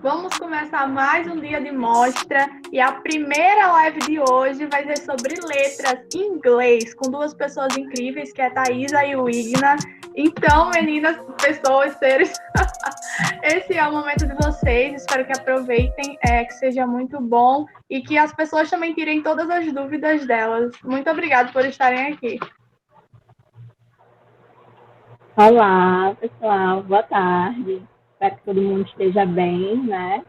Vamos começar mais um dia de mostra e a primeira live de hoje vai ser sobre letras em inglês, com duas pessoas incríveis, que é a Thaisa e o Igna. Então, meninas, pessoas, seres, esse é o momento de vocês. Espero que aproveitem, que seja muito bom e que as pessoas também tirem todas as dúvidas delas. Muito obrigada por estarem aqui. Olá, pessoal, boa tarde. Espero que todo mundo esteja bem, né?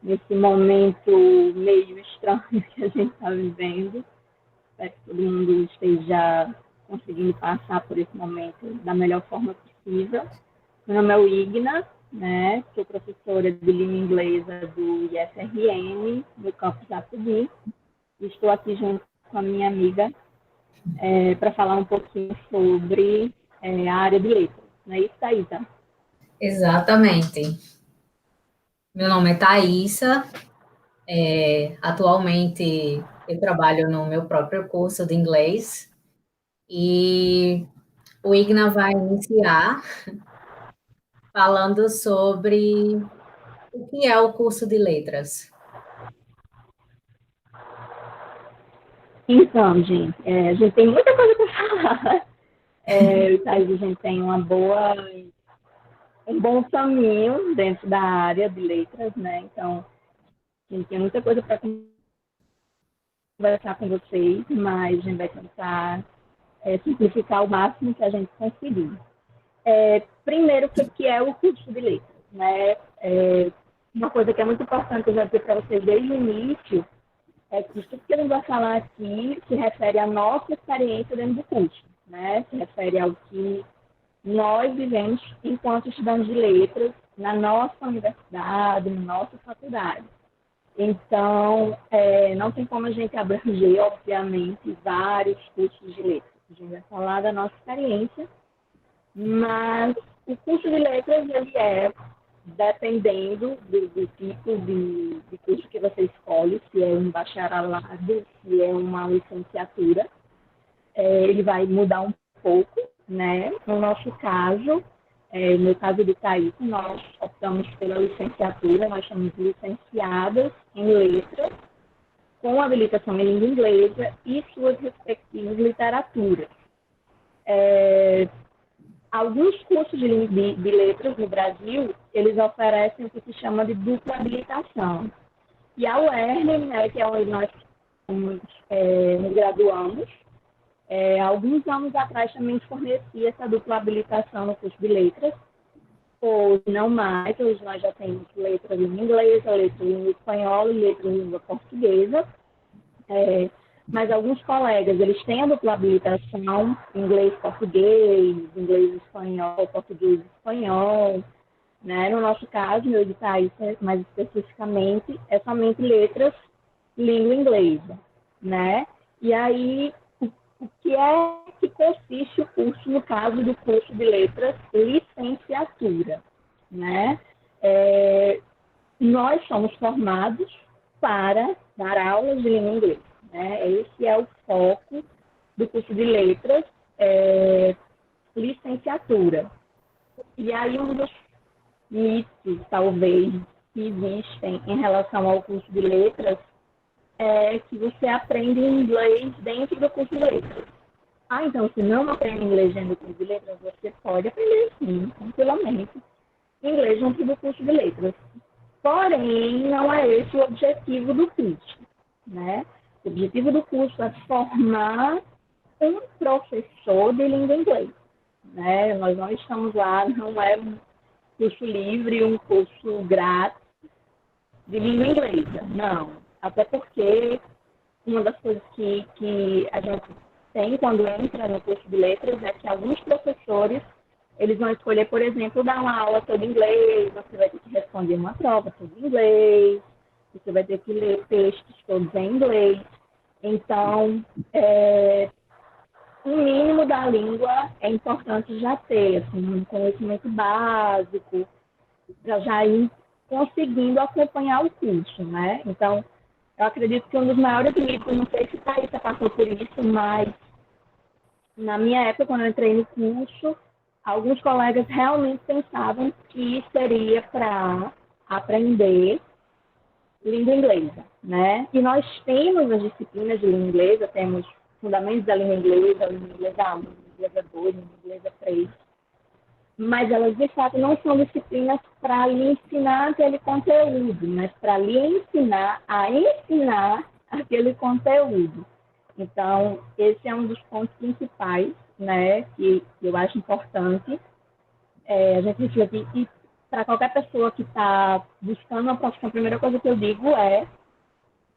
Nesse momento meio estranho que a gente está vivendo. Espero que todo mundo esteja conseguindo passar por esse momento da melhor forma possível. Meu nome é o Igna, né? Sou professora de língua inglesa do IFRN, do campus Jacudi. Estou aqui junto com a minha amiga para falar um pouquinho sobre a área de letras. Não é isso, Thaisa? Exatamente. Meu nome é Thaisa. Atualmente eu trabalho no meu próprio curso de inglês e o Igna vai iniciar falando sobre o que é o curso de letras. Então, gente, a gente tem muita coisa para falar. A gente tem um bom caminho dentro da área de letras, né? Então, a gente tem muita coisa para conversar com vocês, mas a gente vai tentar simplificar o máximo que a gente conseguir. Primeiro, o que é o curso de letras, né? Uma coisa que é muito importante eu já dizer para vocês desde o início é que tudo que a gente vai falar aqui se refere à nossa experiência dentro do curso, né? Se refere ao que nós vivemos enquanto estudantes de letras na nossa universidade, na nossa faculdade. Então, não tem como a gente abranger, obviamente, vários cursos de letras. A gente vai falar da nossa experiência, mas o curso de letras, ele dependendo do tipo de curso que você escolhe, se é um bacharelado, se é uma licenciatura, ele vai mudar um pouco, né? No nosso caso, no caso do Thaís, nós optamos pela licenciatura, nós somos licenciadas em letras, com habilitação em língua inglesa e suas respectivas literaturas. Alguns cursos de letras no Brasil, eles oferecem o que se chama de dupla habilitação. E a UERN, né, que é onde nós nos graduamos, alguns anos atrás também fornecia essa dupla habilitação no curso de letras. Hoje não mais, hoje nós já temos letras em inglês, letras em espanhol e letras em língua portuguesa. Mas alguns colegas, eles têm a dupla habilitação, inglês-português, inglês-espanhol, português-espanhol, né? No nosso caso, meu de mais especificamente, é somente letras, língua inglesa, né? E aí, o que é que consiste o curso, no caso do curso de letras, licenciatura, né? Nós somos formados para dar aulas de língua inglesa. Esse é o foco do curso de letras, licenciatura. E aí um dos mitos, talvez, que existem em relação ao curso de letras é que você aprende inglês dentro do curso de letras. Então, se não aprende inglês dentro do curso de letras, você pode aprender, sim, tranquilamente, inglês dentro do curso de letras. Porém, não é esse o objetivo do curso, né? O objetivo do curso é formar um professor de língua inglesa, né? Nós não estamos lá, não é um curso livre, um curso grátis de língua inglesa, não. Até porque uma das coisas que a gente tem quando entra no curso de letras é que alguns professores, eles vão escolher, por exemplo, dar uma aula toda em inglês, você vai ter que responder uma prova toda em inglês, você vai ter que ler textos todos em inglês. Então, o mínimo da língua é importante já ter, assim, um conhecimento básico, para já ir conseguindo acompanhar o curso, né? Então, eu acredito que um dos maiores mitos, não sei se Thaisa passou por isso, mas na minha época, quando eu entrei no curso, alguns colegas realmente pensavam que seria para aprender língua inglesa, né? E nós temos as disciplinas de língua inglesa, temos fundamentos da língua inglesa 1, língua inglesa 2, língua inglesa 3, mas elas, de fato, não são disciplinas para lhe ensinar aquele conteúdo, mas para lhe ensinar a ensinar aquele conteúdo. Então, esse é um dos pontos principais, né, que eu acho importante a gente refletir. E para qualquer pessoa que está buscando uma profissão, a primeira coisa que eu digo é: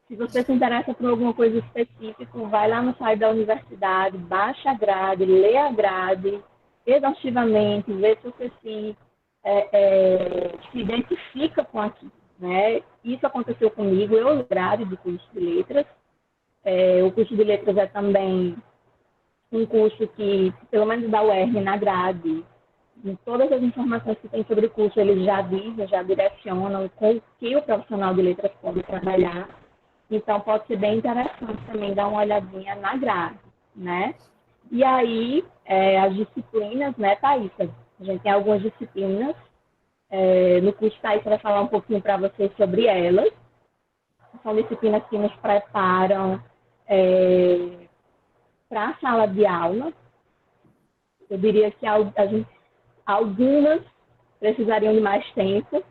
se você se interessa por alguma coisa específica, vai lá no site da universidade, baixa a grade, lê a grade exaustivamente, vê se você se identifica com aquilo, né? Isso aconteceu comigo, eu li grade do curso de letras. O curso de letras é também um curso que, pelo menos da UERN, na grade, em todas as informações que tem sobre o curso, eles já dizem, já direcionam com o que o profissional de letras pode trabalhar. Então, pode ser bem interessante também dar uma olhadinha na grade, né? E aí, as disciplinas, né, Thaísa? A gente tem algumas disciplinas. No curso, Thaísa vai falar um pouquinho para vocês sobre elas. São disciplinas que nos preparam para a sala de aula. Eu diria que algumas precisariam de mais tempo,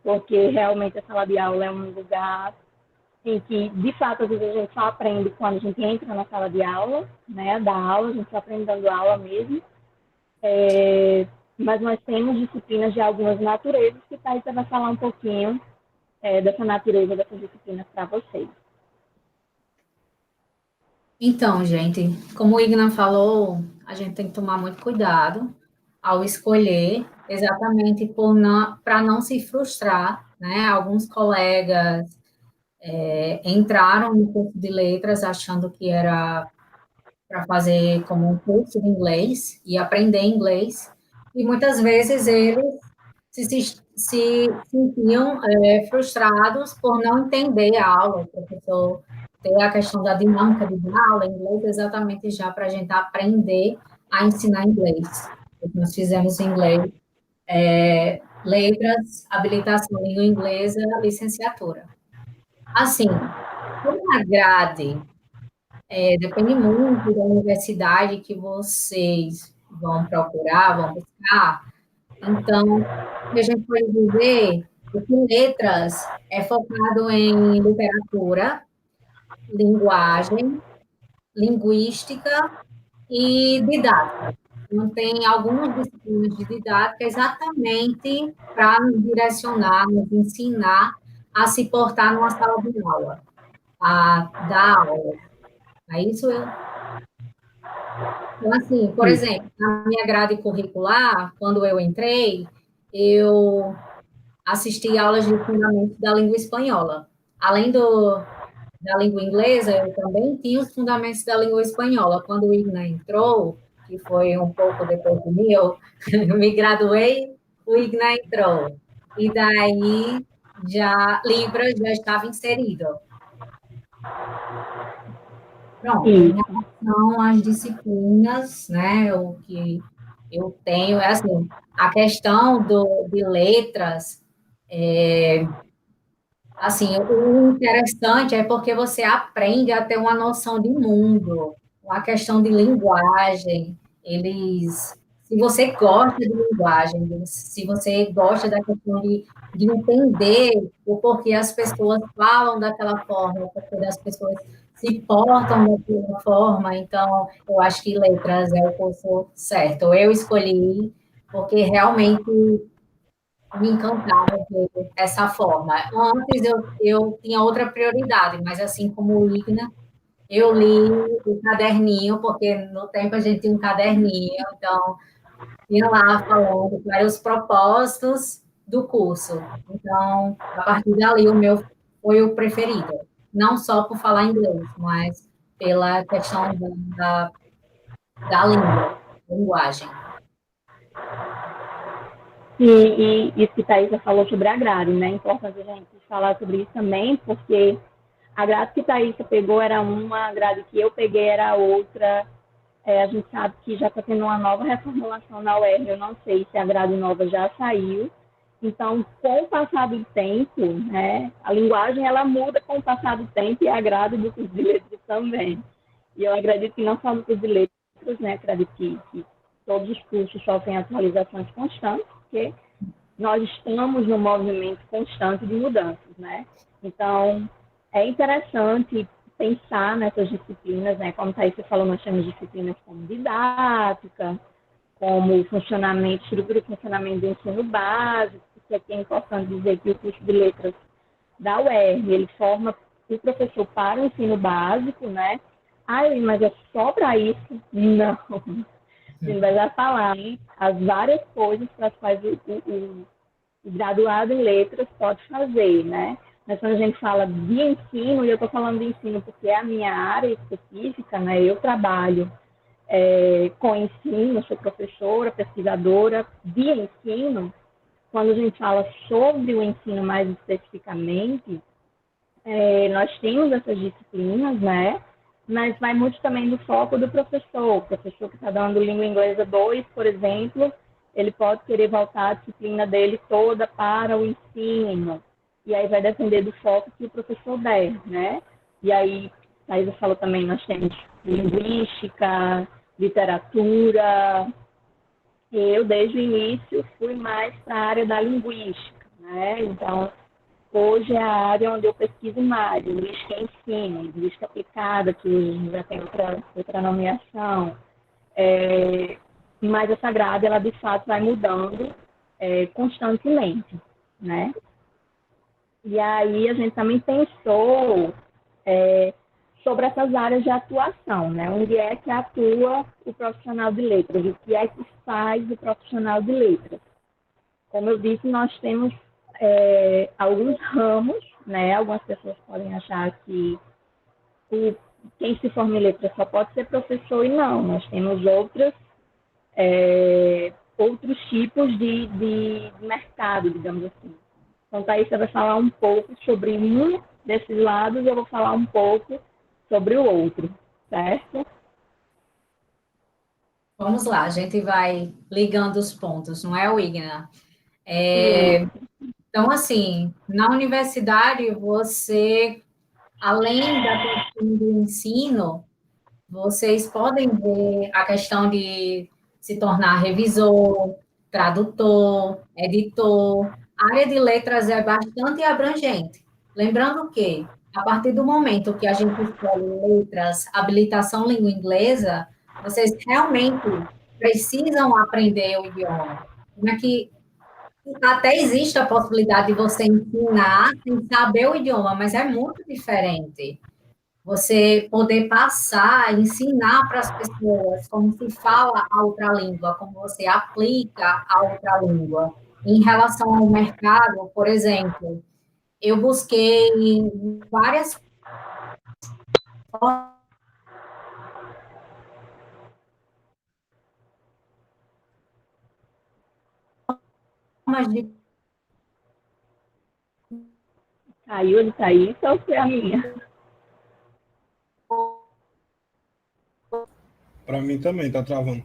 porque realmente a sala de aula é um lugar em que, de fato, às vezes a gente só aprende quando a gente entra na sala de aula, né, da aula, a gente só aprende dando aula mesmo. Mas nós temos disciplinas de algumas naturezas, que Thaísa vai falar um pouquinho dessa natureza, dessas disciplinas para vocês. Então, gente, como o Igna falou, a gente tem que tomar muito cuidado ao escolher, exatamente para não se frustrar, né? Alguns colegas entraram no curso de letras achando que era para fazer como um curso de inglês e aprender inglês, e muitas vezes eles se sentiam frustrados por não entender a aula. O professor tem a questão da dinâmica de dar aula em inglês exatamente já para a gente aprender a ensinar inglês. Nós fizemos inglês, letras, habilitação em língua inglesa, licenciatura. Assim, como a grade depende muito da universidade que vocês vão procurar, vão buscar. Então, o que a gente pode dizer é que letras é focado em literatura, linguagem, linguística e didática. Então, tem algumas disciplinas de didática exatamente para nos direcionar, nos ensinar a se portar numa sala de aula, a dar aula. É isso? Então, assim, por exemplo, na minha grade curricular, quando eu entrei, eu assisti aulas de fundamentos da língua espanhola. Além da língua inglesa, eu também tinha os fundamentos da língua espanhola. Quando o Igna entrou, que foi um pouco depois do meu, eu me graduei, o Igna entrou. E daí, Libras já estava inserido. Pronto, em relação às disciplinas, né, o que eu tenho é assim, a questão de letras, assim, o interessante é porque você aprende a ter uma noção de mundo, a questão de linguagem, se você gosta de linguagem, se você gosta da questão de entender o porquê as pessoas falam daquela forma, o porquê as pessoas se portam daquela forma, então, eu acho que letras é o curso certo. Eu escolhi porque realmente me encantava dessa forma. Antes eu tinha outra prioridade, mas assim como o Igna, eu li o caderninho, porque no tempo a gente tinha um caderninho, então ia lá falando quais os propósitos do curso. Então, a partir dali, o meu foi o preferido. Não só por falar inglês, mas pela questão da língua, linguagem. E isso que a Thaísa falou sobre a grade, né? É importante a gente falar sobre isso também, porque a grade que a Thaísa pegou era uma, a grade que eu peguei era outra. A gente sabe que já está tendo uma nova reformulação na UERN, eu não sei se a grade nova já saiu, Então, com o passar do tempo, né, a linguagem ela muda com o passar do tempo e agrada do curso de letras também. E eu acredito que não só no curso de letras, né, acredito que todos os cursos sofrem atualizações constantes, porque nós estamos num movimento constante de mudanças, né? Então, é interessante pensar nessas disciplinas, né? Como Thaís falou, nós temos disciplinas como didática, como funcionamento, estrutura e funcionamento do ensino básico, que aqui é importante dizer que o curso de letras da UERJ, ele forma o professor para o ensino básico, né? Mas é só para isso? Não. A gente vai já falar, hein? As várias coisas para as quais o graduado em letras pode fazer, né? Mas quando a gente fala de ensino, e eu estou falando de ensino porque é a minha área específica, né? Eu trabalho com ensino, sou professora, pesquisadora de ensino. Quando a gente fala sobre o ensino mais especificamente, nós temos essas disciplinas, né? Mas vai muito também do foco do professor. O professor que está dando língua inglesa 2, por exemplo, ele pode querer voltar a disciplina dele toda para o ensino. E aí vai depender do foco que o professor der, né? E aí, a Isa falou também, nós temos linguística, literatura. Eu, desde o início, fui mais para a área da linguística, né? Então, hoje é a área onde eu pesquiso mais, linguística em ensino, linguística aplicada, que já tem outra nomeação. Mas essa grade, ela de fato vai mudando constantemente, né? E aí a gente também pensou sobre essas áreas de atuação, né? Onde é que atua o profissional de letras, o que é que faz o profissional de letras. Como eu disse, nós temos alguns ramos, né? Algumas pessoas podem achar que quem se forma em letras só pode ser professor, e não, nós temos outros tipos de mercado, digamos assim. Então, Thaís vai falar um pouco sobre um desses lados, eu vou falar um pouco sobre o outro, certo? Vamos lá, a gente vai ligando os pontos, não é, Wigna? Então, assim, na universidade, você, além da questão do ensino, vocês podem ver a questão de se tornar revisor, tradutor, editor. A área de letras é bastante abrangente. Lembrando que, a partir do momento que a gente escolhe letras, habilitação língua inglesa, vocês realmente precisam aprender o idioma. Como é que até existe a possibilidade de você ensinar sem saber o idioma, mas é muito diferente. Você poder passar, ensinar para as pessoas como se fala a outra língua, como você aplica a outra língua. Em relação ao mercado, por exemplo, eu busquei várias formas de Caiu de Thaís ou foi a minha? Para mim também tá travando.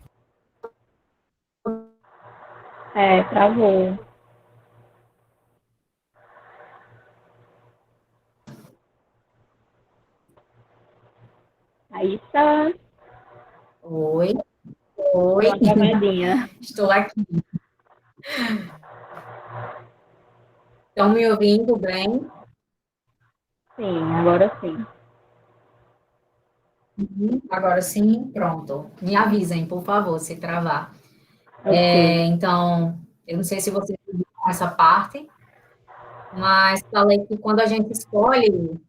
Travou. Thaísa. Oi, Uma travadinha. estou aqui. Estão me ouvindo bem? Sim, agora sim. Agora sim, pronto. Me avisem, por favor, se travar. Okay. Então, eu não sei se vocês viram essa parte, mas falei que quando a gente escolhe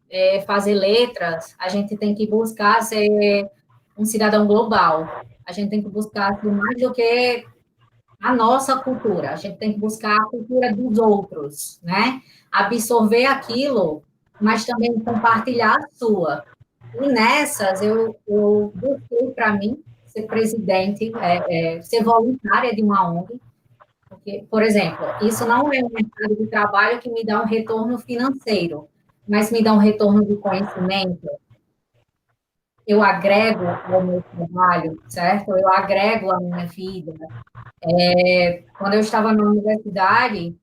fazer letras, a gente tem que buscar ser um cidadão global. A gente tem que buscar ser mais do que a nossa cultura. A gente tem que buscar a cultura dos outros, né? Absorver aquilo, mas também compartilhar a sua. E nessas, eu busquei para mim ser presidente, ser voluntária de uma ONG, porque, por exemplo, isso não é um mercado de trabalho que me dá um retorno financeiro, mas me dá um retorno de conhecimento. Eu agrego ao meu trabalho, certo? Eu agrego à minha vida. Quando eu estava na universidade,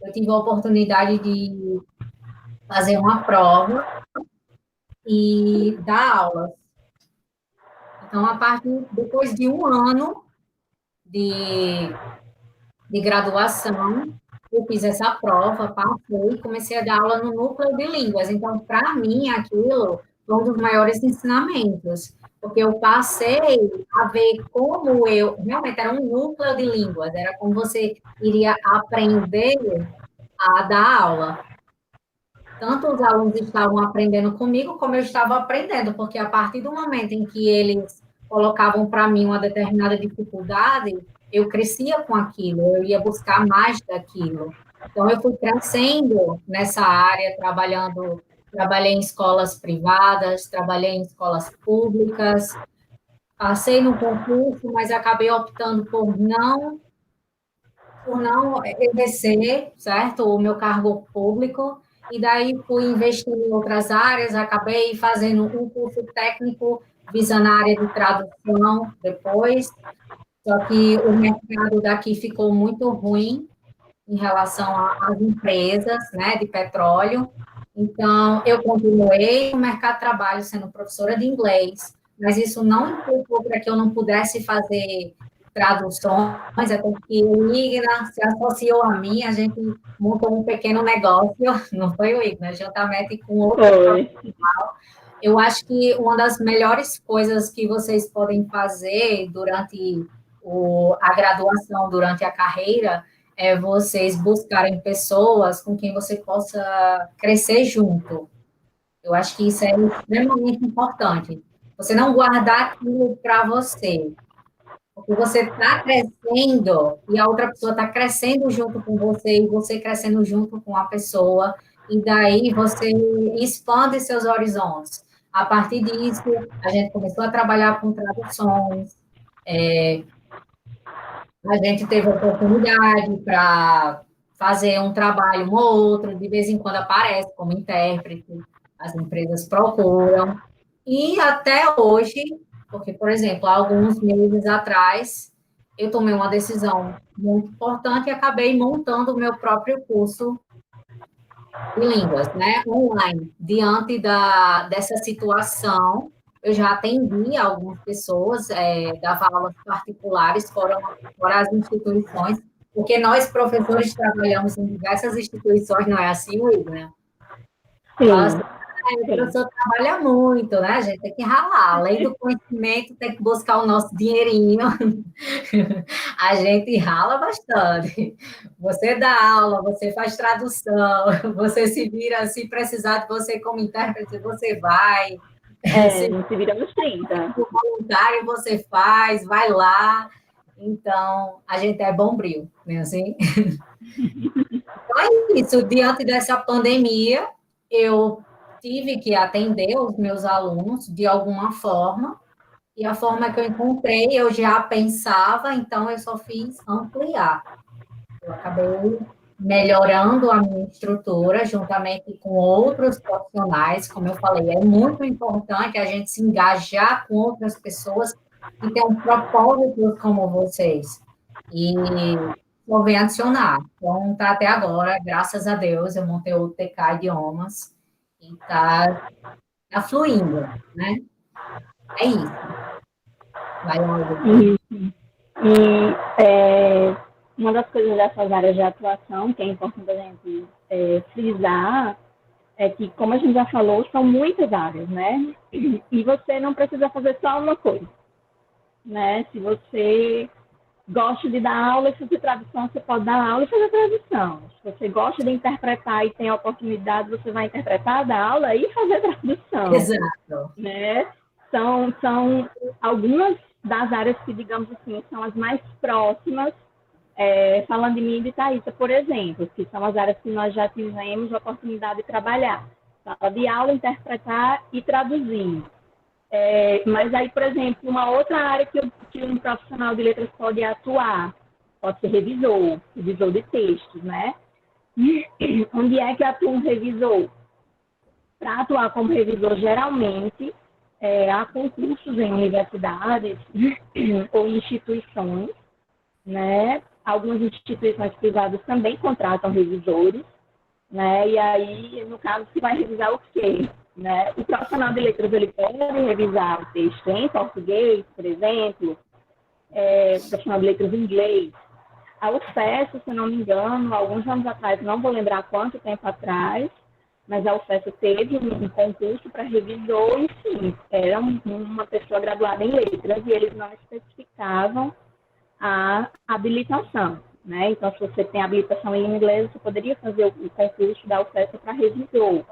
eu tive a oportunidade de fazer uma prova e dar aulas. Então, depois de um ano de graduação, eu fiz essa prova, passei e comecei a dar aula no núcleo de línguas. Então, para mim, aquilo foi um dos maiores ensinamentos, porque eu passei a ver como realmente era um núcleo de línguas, era como você iria aprender a dar aula. Tanto os alunos estavam aprendendo comigo, como eu estava aprendendo, porque a partir do momento em que eles colocavam para mim uma determinada dificuldade, eu crescia com aquilo, eu ia buscar mais daquilo. Então, eu fui crescendo nessa área, trabalhei em escolas privadas, trabalhei em escolas públicas, passei no concurso, mas acabei optando por não exercer, certo, o meu cargo público, e daí fui investindo em outras áreas, acabei fazendo um curso técnico visando a área de tradução depois, só que o mercado daqui ficou muito ruim em relação às empresas, né, de petróleo. Então, eu continuei no mercado de trabalho sendo professora de inglês, mas isso não implicou para que eu não pudesse fazer traduções, até que o Igna se associou a mim, a gente montou um pequeno negócio, não foi o Igna, juntamente com outro profissional. Eu acho que uma das melhores coisas que vocês podem fazer durante a graduação, durante a carreira, é vocês buscarem pessoas com quem você possa crescer junto. Eu acho que isso é extremamente importante. Você não guardar aquilo para você, porque você está crescendo e a outra pessoa está crescendo junto com você e você crescendo junto com a pessoa, e daí você expande seus horizontes. A partir disso, a gente começou a trabalhar com traduções, a gente teve oportunidade para fazer um trabalho um ou outro, de vez em quando aparece como intérprete, as empresas procuram. E até hoje, porque, por exemplo, há alguns meses atrás, eu tomei uma decisão muito importante e acabei montando o meu próprio curso de línguas, né, online. Diante dessa situação, eu já atendi algumas pessoas, dava aulas particulares fora as instituições, porque nós, professores, trabalhamos em diversas instituições, não é assim, Will, né? Sim. O professor trabalha muito, né? A gente tem que ralar. Além do conhecimento, tem que buscar o nosso dinheirinho. A gente rala bastante. Você dá aula, você faz tradução, você se vira, se precisar de você como intérprete, você vai. Se vira nos 30. O voluntário você faz, vai lá. Então, a gente é bombril, né? Assim? Então, é isso. Diante dessa pandemia, eu tive que atender os meus alunos de alguma forma, e a forma que eu encontrei, eu já pensava, então eu só fiz ampliar. Eu acabei melhorando a minha estrutura, juntamente com outros profissionais, como eu falei, é muito importante a gente se engajar com outras pessoas que têm um propósito como vocês, e só vem adicionar. Então, tá até agora, graças a Deus, eu montei o TK Idiomas, e tá fluindo, né? É isso. Vai lá. Uma das coisas dessas áreas de atuação, que é importante a gente frisar, é que, como a gente já falou, são muitas áreas, né? E você não precisa fazer só uma coisa, né? Se você gosta de dar aula e fazer tradução, você pode dar aula e fazer tradução. Se você gosta de interpretar e tem a oportunidade, você vai interpretar, dar aula e fazer tradução. Exato. Né? São algumas das áreas que, digamos assim, são as mais próximas, falando de mim e de Thaisa, por exemplo, que são as áreas que nós já tivemos a oportunidade de trabalhar. Sala de aula, interpretar e traduzir. Mas aí, por exemplo, uma outra área que um profissional de letras pode atuar, pode ser revisor de textos, né? Onde é que atua um revisor? Para atuar como revisor, geralmente, há concursos em universidades ou instituições, né? Algumas instituições privadas também contratam revisores, né? E aí, no caso, se vai revisar o quê? Né? O profissional de letras, ele pode revisar o texto em português, por exemplo, o profissional de letras em inglês. A UFES, se não me engano, alguns anos atrás, não vou lembrar quanto tempo atrás, mas a UFES teve um concurso para revisor e, sim, era uma pessoa graduada em letras e eles não especificavam a habilitação, né? Então, se você tem habilitação em inglês, você poderia fazer o concurso da UFES para revisor.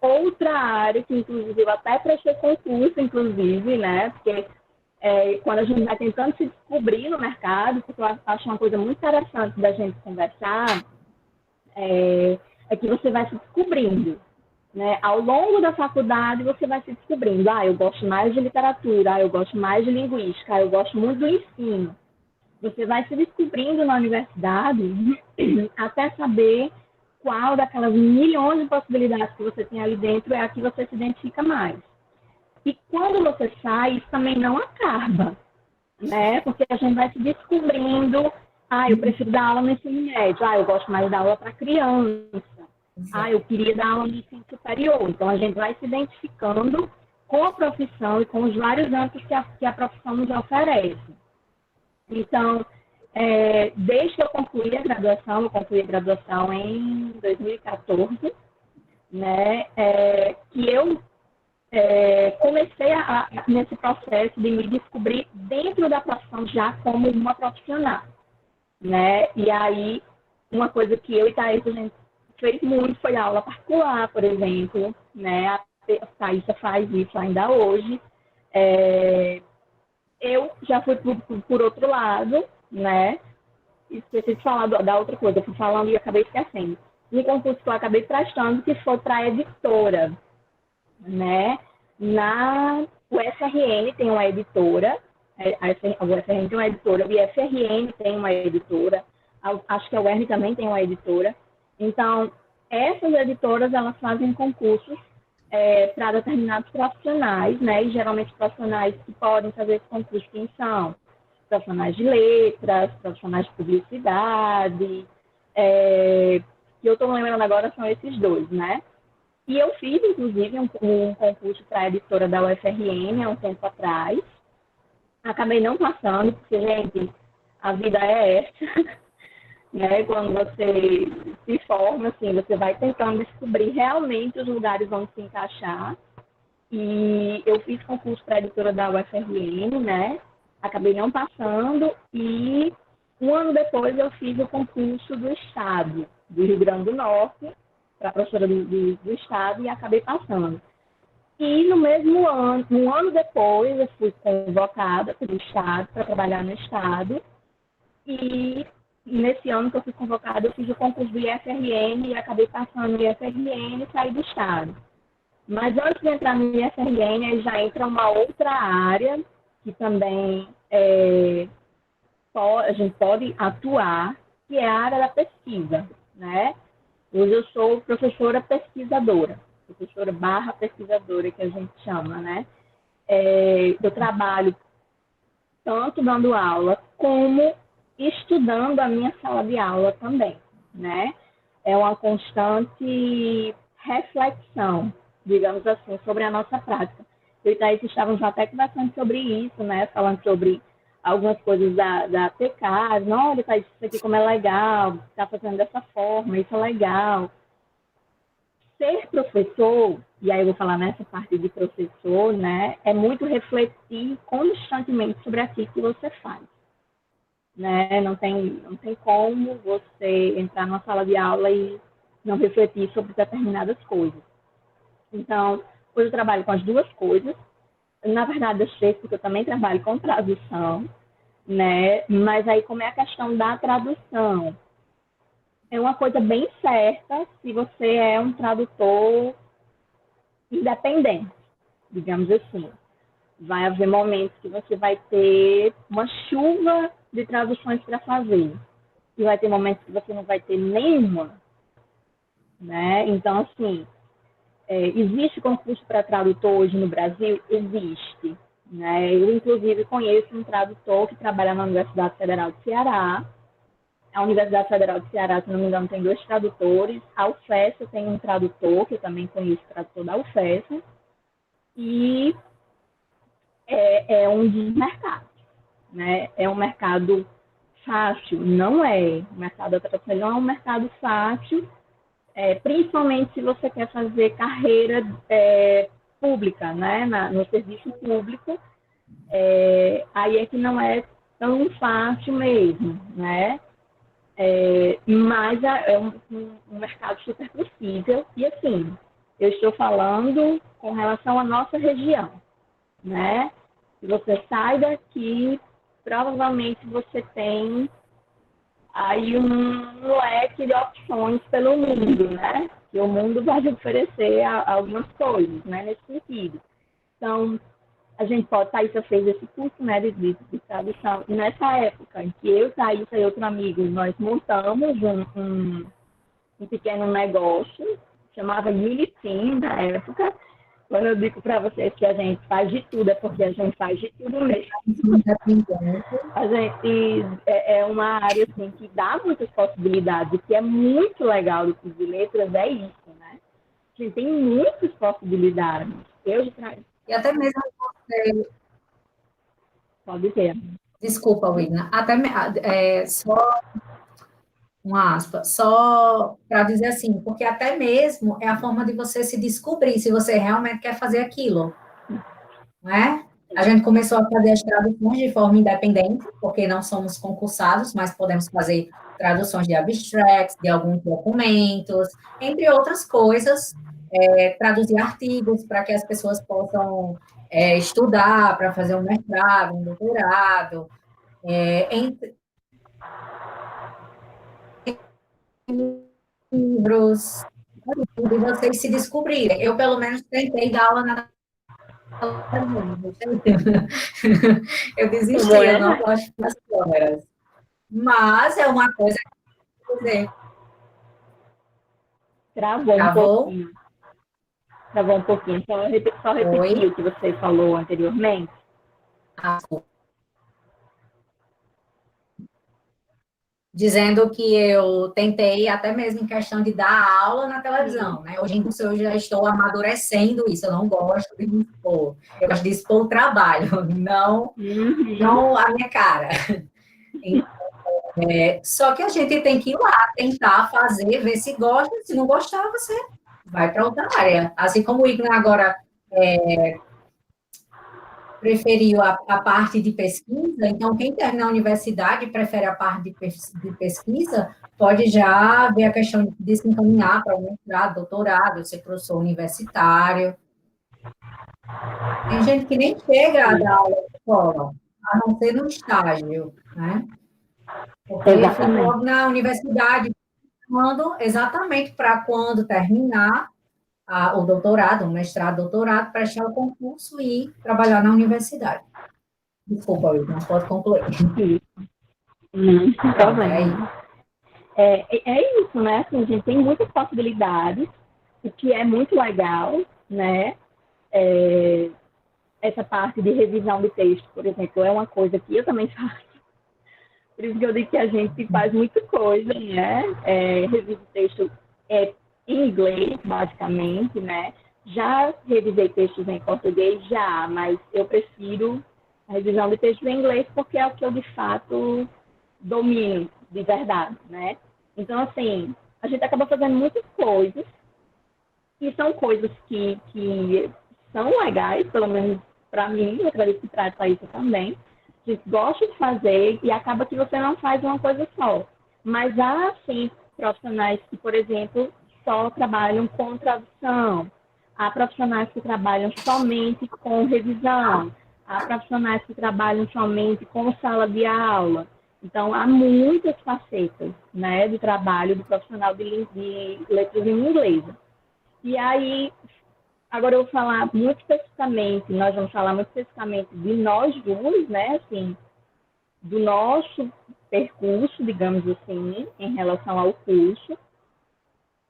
Outra área que, inclusive, eu até prestei concurso, inclusive, né? Porque quando a gente vai tentando se descobrir no mercado, porque eu acho uma coisa muito interessante da gente conversar, é que você vai se descobrindo, né? Ao longo da faculdade, você vai se descobrindo. Eu gosto mais de literatura, eu gosto mais de linguística, eu gosto muito do ensino. Você vai se descobrindo na universidade até saber qual daquelas milhões de possibilidades que você tem ali dentro é a que você se identifica mais. E quando você sai, isso também não acaba, né? Porque a gente vai se descobrindo, eu prefiro dar aula no ensino médio, eu gosto mais de dar aula para criança, eu queria dar aula no ensino superior. Então, a gente vai se identificando com a profissão e com os vários âmbitos que a profissão nos oferece. Então, desde que eu concluí a graduação em 2014, né, que eu comecei nesse processo de me descobrir dentro da profissão já como uma profissional, né? E aí, uma coisa que eu e Thaís, a gente fez muito foi aula particular, por exemplo, né? A Thaísa faz isso ainda hoje. Eu já fui por outro lado, né? Esqueci de falar da outra coisa, eu fui falando e acabei esquecendo. Um concurso que eu acabei prestando, que foi para a editora, né? Na UFRN tem uma editora, a UFRN tem uma editora, o IFRN tem uma editora, acho que a UERN também tem uma editora. Então, essas editoras, elas fazem concursos para determinados profissionais, né? E geralmente profissionais que podem fazer esse concurso, quem são? Profissionais de letras, profissionais de publicidade, que eu estou lembrando agora são esses dois, né? E eu fiz, inclusive, um concurso para a editora da UFRN há um tempo atrás. Acabei não passando, porque, gente, a vida é essa. Né? Quando você se forma, assim, você vai tentando descobrir realmente os lugares onde se encaixar. E eu fiz concurso para a editora da UFRN, né? Acabei não passando. E um ano depois eu fiz o concurso do Estado, do Rio Grande do Norte, para professora do Estado, e acabei passando. E no mesmo ano, um ano depois, eu fui convocada pelo Estado para trabalhar no Estado. E nesse ano que eu fui convocada, eu fiz o concurso do IFRN e acabei passando no IFRN e saí do Estado. Mas antes de entrar no IFRN, aí já entra uma outra área que também a gente pode atuar, que é a área da pesquisa, né? Hoje eu sou professora pesquisadora, professora / pesquisadora, que a gente chama, né? Eu trabalho tanto dando aula como estudando a minha sala de aula também, né? É uma constante reflexão, digamos assim, sobre a nossa prática. Eu e Thaís estávamos até conversando sobre isso, né? Falando sobre algumas coisas da PK. Não, olha, Thaís, isso aqui como é legal, está fazendo dessa forma, isso é legal. Ser professor, e aí eu vou falar nessa parte de professor, né? É muito refletir constantemente sobre aquilo que você faz. Né? Não tem como você entrar numa sala de aula e não refletir sobre determinadas coisas. Então, hoje eu trabalho com as duas coisas. Na verdade, as três, porque eu também trabalho com tradução, né? Mas aí, como é a questão da tradução? É uma coisa bem certa se você é um tradutor independente, digamos assim. Vai haver momentos que você vai ter uma chuva de traduções para fazer. E vai ter momentos que você não vai ter nenhuma. Né? Então, assim, existe concurso para tradutor hoje no Brasil? Existe. né? Eu, inclusive, conheço um tradutor que trabalha na Universidade Federal do Ceará. A Universidade Federal do Ceará, se não me engano, tem 2 tradutores. A UFES tem um tradutor, que eu também conheço o tradutor da UFES. E é um dos mercados, né? É um mercado fácil? Não é. O mercado da tradução não é um mercado fácil, principalmente se você quer fazer carreira pública, né? No serviço público, aí é que não é tão fácil mesmo, né? Mas é um mercado super possível. E assim, eu estou falando com relação à nossa região, né? Se você sai daqui, provavelmente você tem aí um leque de opções pelo mundo, né? Que o mundo vai te oferecer algumas coisas, né? Nesse sentido. Então, a gente pode, Thaísa fez esse curso, né, de tradução. E nessa época em que eu, Thaísa e outro amigo, nós montamos um pequeno negócio, chamava Uniteam, na época. Quando eu digo para vocês que a gente faz de tudo, é porque a gente faz de tudo mesmo. A gente é uma área assim, que dá muitas possibilidades. O que é muito legal do curso de letras é isso, né? A gente tem muitas possibilidades. E até mesmo você... Pode dizer. Desculpa, Wigna. Só uma aspa, só para dizer assim, porque até mesmo é a forma de você se descobrir se você realmente quer fazer aquilo, não é? A gente começou a fazer as traduções de forma independente, porque não somos concursados, mas podemos fazer traduções de abstracts, de alguns documentos, entre outras coisas, traduzir artigos para que as pessoas possam estudar, para fazer um mestrado, um doutorado, livros, e vocês se descobrirem. Eu, pelo menos, tentei dar aula na eu desisti, eu não gosto das câmeras. Mas é uma coisa que, por exemplo, Travou um pouquinho. Só repetir o que você falou anteriormente. Dizendo que eu tentei até mesmo em questão de dar aula na televisão, né? Hoje em dia eu já estou amadurecendo isso, eu não gosto de expor. Eu gosto de expor o trabalho, não a minha cara. Então, só que a gente tem que ir lá, tentar fazer, ver se gosta, se não gostar, você vai para outra área. Assim como o Igor agora preferiu a parte de pesquisa, então quem termina a universidade e prefere a parte de pesquisa, pode já ver a questão de se encaminhar para o mestrado, doutorado, ser professor universitário. Tem gente que nem chega a dar aula de escola, a não ser no estágio, né? Porque ele ficou na universidade exatamente para quando terminar o doutorado, o mestrado, doutorado, prestar o concurso e trabalhar na universidade. Desculpa, eu não posso concluir. É isso, né? Assim, a gente tem muitas possibilidades, o que é muito legal, né? Essa parte de revisão de texto, por exemplo, é uma coisa que eu também faço. Por isso que eu digo que a gente faz muita coisa, né? Reviso texto em inglês, basicamente, né? Já revisei textos em português, mas eu prefiro a revisão de textos em inglês porque é o que eu, de fato, domino de verdade, né? Então, assim, a gente acaba fazendo muitas coisas e são coisas que são legais, pelo menos para mim, eu acredito que para a Thaísa também. A gente gosta de fazer e acaba que você não faz uma coisa só. Mas há, sim, profissionais que, por exemplo, só trabalham com tradução. Há profissionais que trabalham somente com revisão. Há profissionais que trabalham somente com sala de aula. Então, há muitas facetas, né, de trabalho do profissional de letras em inglês. E aí, agora eu vou falar muito especificamente, nós vamos falar muito especificamente de nós duas, né, assim, do nosso percurso, digamos assim, em relação ao curso.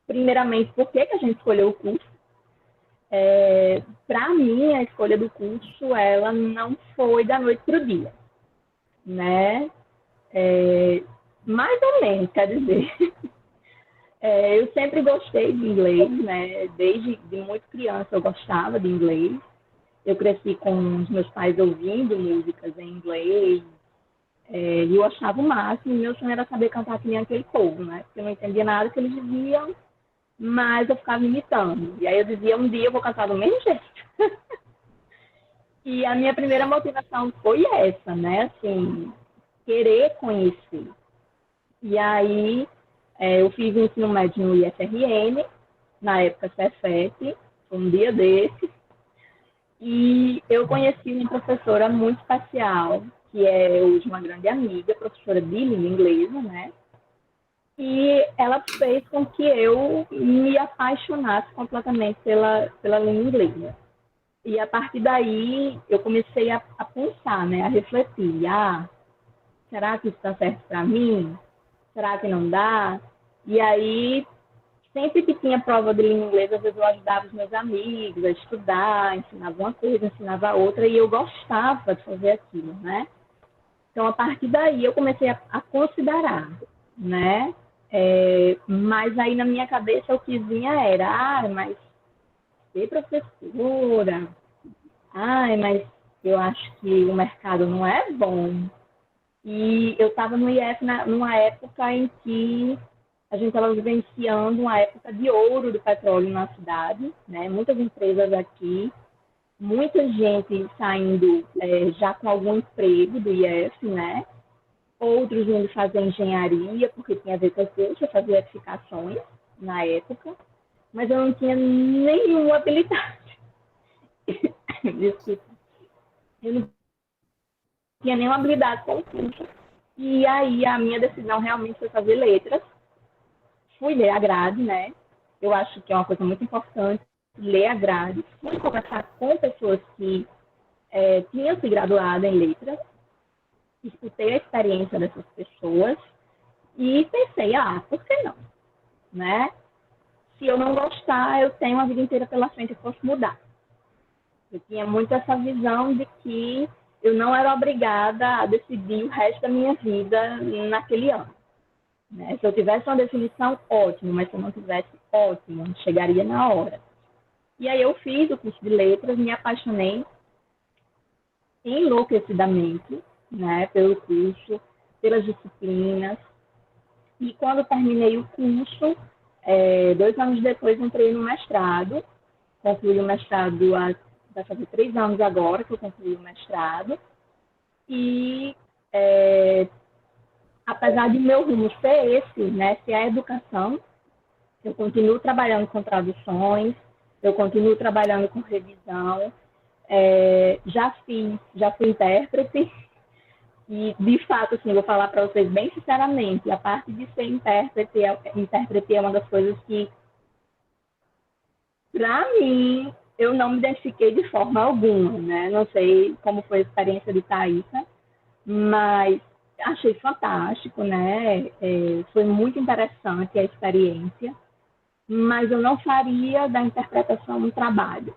Primeiramente, por que a gente escolheu o curso? para mim, a escolha do curso, ela não foi da noite para o dia, né? Mais ou menos, quer dizer. Eu sempre gostei de inglês, né? Desde muito criança eu gostava de inglês. Eu cresci com os meus pais ouvindo músicas em inglês, e eu achava o máximo. Meu sonho era saber cantar que nem aquele povo, né? Porque eu não entendia nada que eles diziam, mas eu ficava imitando. E aí eu dizia, um dia eu vou cantar do mesmo jeito. E a minha primeira motivação foi essa, né? Assim, querer conhecer. E aí eu fiz o ensino médio no IFRN, na época Cefet, um dia desse, e eu conheci uma professora muito especial, que é hoje uma grande amiga, professora de língua inglesa, né? E ela fez com que eu me apaixonasse completamente pela língua inglesa. E a partir daí eu comecei a pensar, né? A refletir. Será que isso está certo para mim? Será que não dá? E aí, sempre que tinha prova de língua inglesa, às vezes eu ajudava os meus amigos a estudar, ensinava uma coisa, ensinava outra, e eu gostava de fazer aquilo, né? Então, a partir daí, eu comecei a considerar, né? Mas aí, na minha cabeça, o que vinha era, mas ser professora, mas eu acho que o mercado não é bom. E eu estava no IF numa época em que a gente estava vivenciando uma época de ouro do petróleo na cidade, né? Muitas empresas aqui, muita gente saindo já com algum emprego do IF, né? Outros indo fazer engenharia, porque tinha a ver com curso, eu fazia certificações na época, mas eu não tinha nenhuma habilidade. Desculpa. Eu não tinha nenhuma habilidade com o curso. E aí a minha decisão realmente foi fazer letras. Fui ler a grade, né? Eu acho que é uma coisa muito importante ler a grade. Fui conversar com pessoas que tinham se graduado em letras, escutei a experiência dessas pessoas e pensei, por que não? Né? Se eu não gostar, eu tenho uma vida inteira pela frente, eu posso mudar. Eu tinha muito essa visão de que eu não era obrigada a decidir o resto da minha vida naquele ano. Né? Se eu tivesse uma definição, ótimo, mas se eu não tivesse, ótimo, chegaria na hora. E aí eu fiz o curso de letras, me apaixonei enlouquecidamente, né, pelo curso, pelas disciplinas. E quando terminei o curso, 2 anos depois entrei no mestrado, concluí o mestrado vai fazer 3 anos agora que eu concluí o mestrado. E apesar de meu rumo ser esse, né, ser a educação, eu continuo trabalhando com traduções, eu continuo trabalhando com revisão, já fui intérprete, e de fato, assim, vou falar para vocês bem sinceramente, a parte de ser intérprete é uma das coisas que, para mim, eu não me identifiquei de forma alguma, né? Não sei como foi a experiência de Thaisa, mas achei fantástico, né? Foi muito interessante a experiência, mas eu não faria da interpretação um trabalho,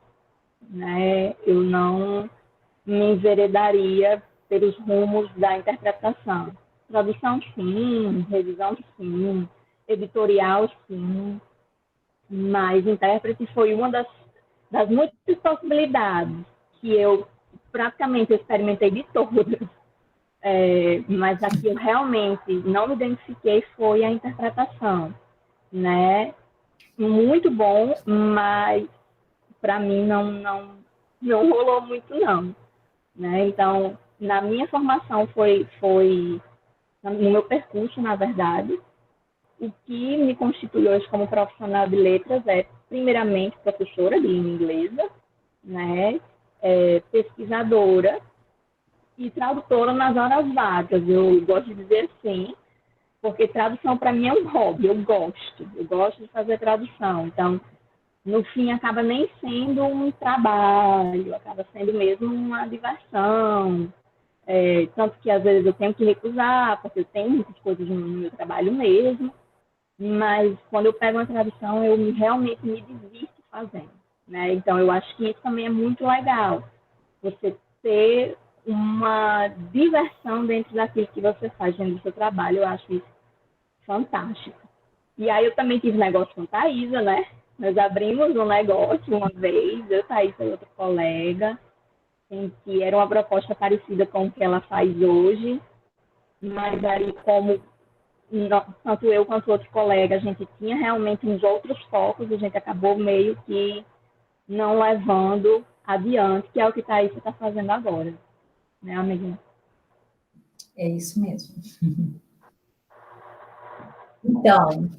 né? Eu não me enveredaria pelos rumos da interpretação. Tradução, sim, revisão, sim, editorial, sim, mas intérprete foi uma das muitas possibilidades que eu praticamente experimentei de todas. Mas a que eu realmente não me identifiquei foi a interpretação, né? Muito bom, mas para mim não rolou muito não, né? Então, na minha formação foi no meu percurso, na verdade, o que me constitui hoje como profissional de letras é, primeiramente, professora de língua inglesa, né? Pesquisadora e tradutora nas horas vagas. Eu gosto de dizer assim, porque tradução para mim é um hobby, eu gosto de fazer tradução. Então, no fim, acaba nem sendo um trabalho, acaba sendo mesmo uma diversão. Tanto que às vezes eu tenho que recusar, porque eu tenho muitas coisas no meu trabalho mesmo, mas quando eu pego uma tradução, eu realmente me divirto fazendo. né? Então, eu acho que isso também é muito legal. Você ter uma diversão dentro daquilo que você faz dentro do seu trabalho, eu acho isso fantástico. E aí eu também tive negócio com a Thaisa, né? Nós abrimos um negócio uma vez, eu, Thaisa e outra colega, em que era uma proposta parecida com o que ela faz hoje, mas aí como tanto eu quanto outro colega, a gente tinha realmente uns outros focos, a gente acabou meio que não levando adiante, que é o que Thaisa está fazendo agora, né, amiguinha? É isso mesmo. Então,